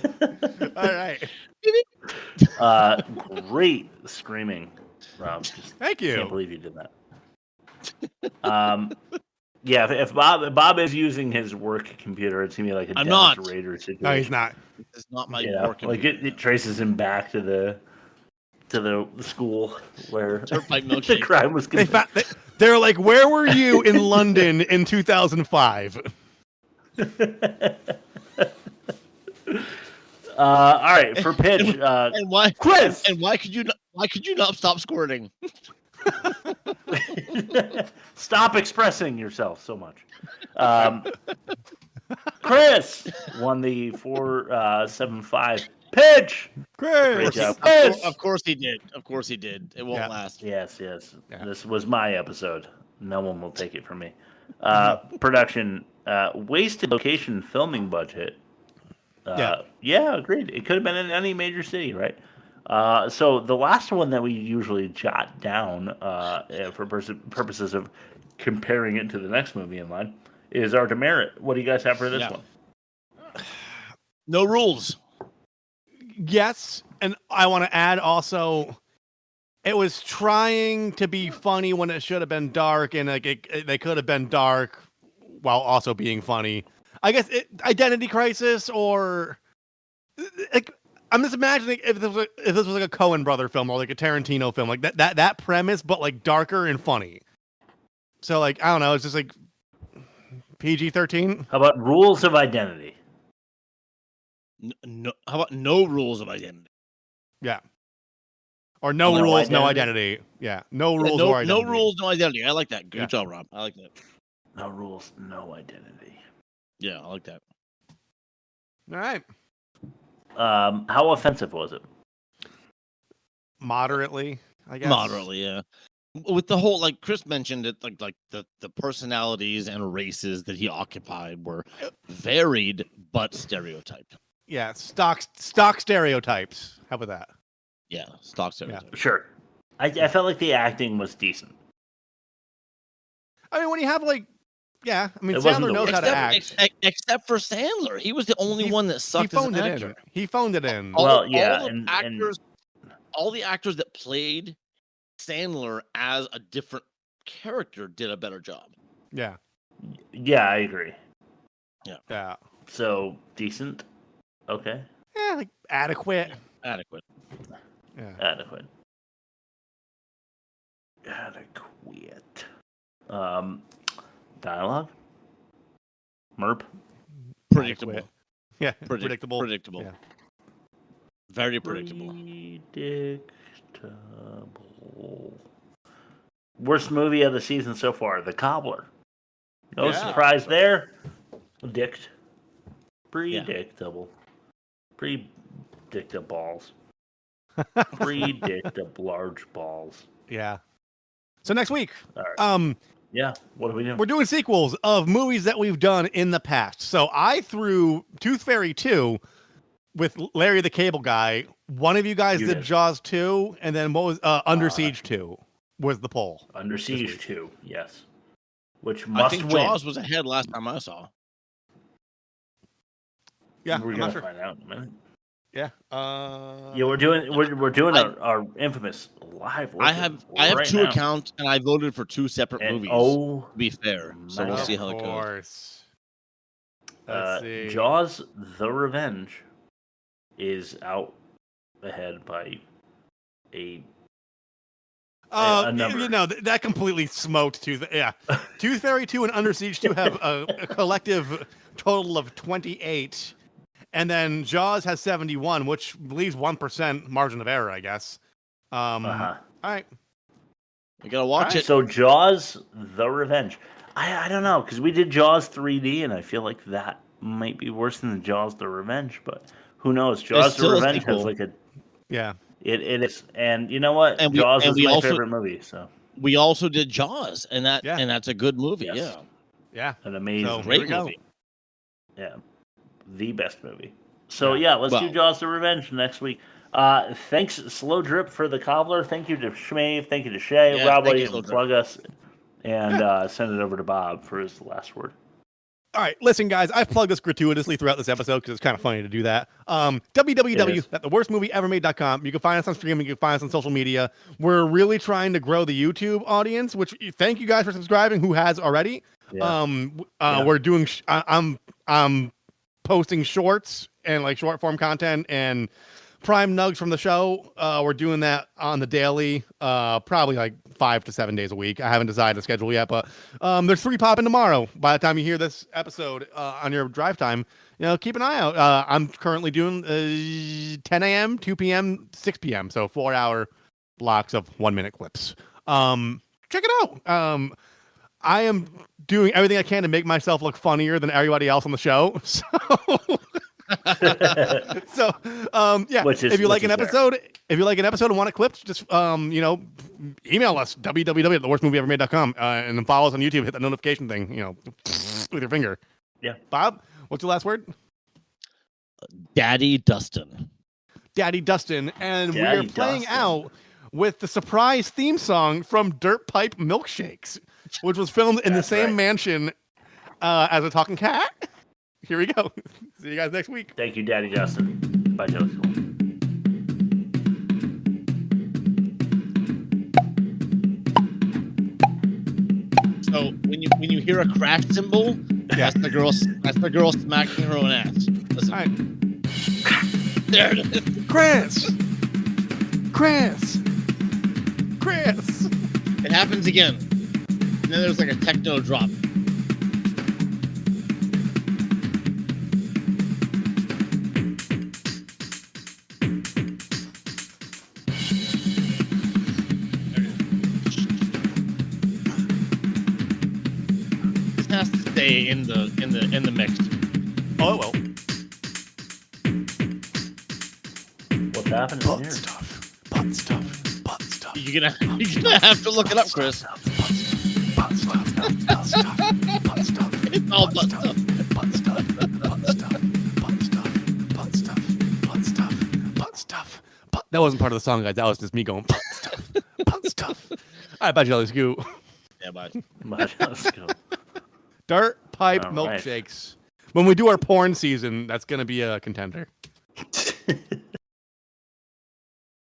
All right. Great screaming, Rob. Thank you. Can't believe you did that. Yeah, if Bob is using his work computer, it's gonna be like a demonstrator situation. No, he's not. It's not my work like computer. it traces him back to the school where the crime was committed. They're like, where were you in London in 2005? All right, for pitch. And why, Chris? And why could you not stop squirting? Stop expressing yourself so much. Chris won the 4.75 pitch. Great job. Of course he did. It won't last. Yes. Yeah. This was my episode. No one will take it from me. Production, wasted location filming budget. Yeah, agreed. It could have been in any major city, right? So the last one that we usually jot down for purposes of comparing it to the next movie in line is our demerit. What do you guys have for this one? No rules. Yes, and I want to add also, it was trying to be funny when it should have been dark, and they could have been dark while also being funny. I guess identity crisis, or like I'm just imagining if this was like a Coen brother film or like a Tarantino film, like that premise, but like darker and funny. So like I don't know, it's just like PG-13. How about rules of identity? No, how about no rules of identity? Yeah. Or no rules, no identity. Yeah, no rules or identity. No rules, no identity. I like that. Good job, Rob. I like that. No rules, no identity. Yeah, I like that. All right. How offensive was it? Moderately, I guess. Moderately, yeah. With the whole, like Chris mentioned it, like the personalities and races that he occupied were varied but stereotyped. Yeah, stock stereotypes. How about that? Yeah, stock stereotypes. Yeah. Sure. I felt like the acting was decent. I mean, when you have like, yeah, I mean, It wasn't Sandler the knows how worst. to act. Except for Sandler, he was the only one that sucked He phoned as an it actor. in. He phoned it in. All the actors that played Sandler as a different character did a better job. Yeah. Yeah, I agree. Yeah. So decent. Okay. Yeah, like adequate. Adequate. Yeah. Adequate. Dialogue. Merp. Predictable. Adequate. Yeah. Predictable. Predictable. Yeah. Very predictable. Predictable. Worst movie of the season so far, The Cobbler. No surprise there. Predictable. Predictables. Predictable large balls. Yeah. So next week, yeah, what are we doing? We're doing sequels of movies that we've done in the past. So I threw Tooth Fairy 2 with Larry the Cable Guy. One of you guys did Jaws 2, and then what was Under Siege 2 was the poll. Under Siege 2, yes. Which must I think win. Jaws was ahead last time I saw. Yeah, we're I'm gonna not sure. find out in a minute. Yeah. Yeah, we're doing our infamous live. I have right two now. accounts, and I voted for two separate movies. Oh, to be fair, so we'll see how it goes. Of course. Let's see. Jaws: The Revenge is out ahead by a number. You know, that completely smoked Tooth. Yeah, Tooth Fairy 2 and Under Siege 2 have a collective total of 28, and then Jaws has 71, which leaves 1% margin of error, I guess. All right, we gotta watch it. So Jaws: The Revenge. I don't know, because we did Jaws 3D, and I feel like that might be worse than Jaws: The Revenge, but who knows? Jaws: The Revenge has like a It is, and you know what? And Jaws is my also, favorite movie. So we also did Jaws, and that's a good movie. Yes. Yeah, an amazing, great movie. Yeah, the best movie. So let's do Jaws: The Revenge next week. Thanks, Slowdrip, for the cobbler. Thank you to Shmave. Thank you to Shay. Rob, will you plug us and send it over to Bob for his last word. All right, listen, guys, I've plugged this gratuitously throughout this episode because it's kind of funny to do that. www.theworstmovieevermade.com. You can find us on streaming. You can find us on social media. We're really trying to grow the YouTube audience, which thank you guys for subscribing who has already. We're doing, I'm posting shorts and like short form content and prime nugs from the show. We're doing that on the daily, probably like 5 to 7 days a week. I haven't decided the schedule yet, but there's 3 popping tomorrow. By the time you hear this episode on your drive time, keep an eye out. I'm currently doing 10 a.m., 2 p.m., 6 p.m. So 4-hour blocks of 1-minute clips. Check it out. I am doing everything I can to make myself look funnier than everybody else on the show. If you like an episode and want it clipped, just email us www.theworstmovieevermade.com and then follow us on YouTube. Hit that notification thing, with your finger. Yeah. Bob, what's your last word? Daddy Dustin, and we are playing out with the surprise theme song from Dirt Pipe Milkshakes, which was filmed in the same mansion as a talking cat. Here we go. See you guys next week. Thank you, Daddy Justin. Bye, Joe. So when you hear a crash cymbal, Yeah. That's the girl. That's the girl smacking her own ass. Listen. All right. There it is. Chris. It happens again. And then there's like a techno drop. This has to stay in the mix. Oh, well. What's happening here? Butt stuff. You're gonna have to look it up, Chris. It's all butt stuff. That wasn't part of the song, guys. That was just me going butt stuff. All right, bye, Jelly Scoop. Yeah, bye. Let's go. Dart pipe All right. milkshakes. When we do our porn season, that's gonna be a contender.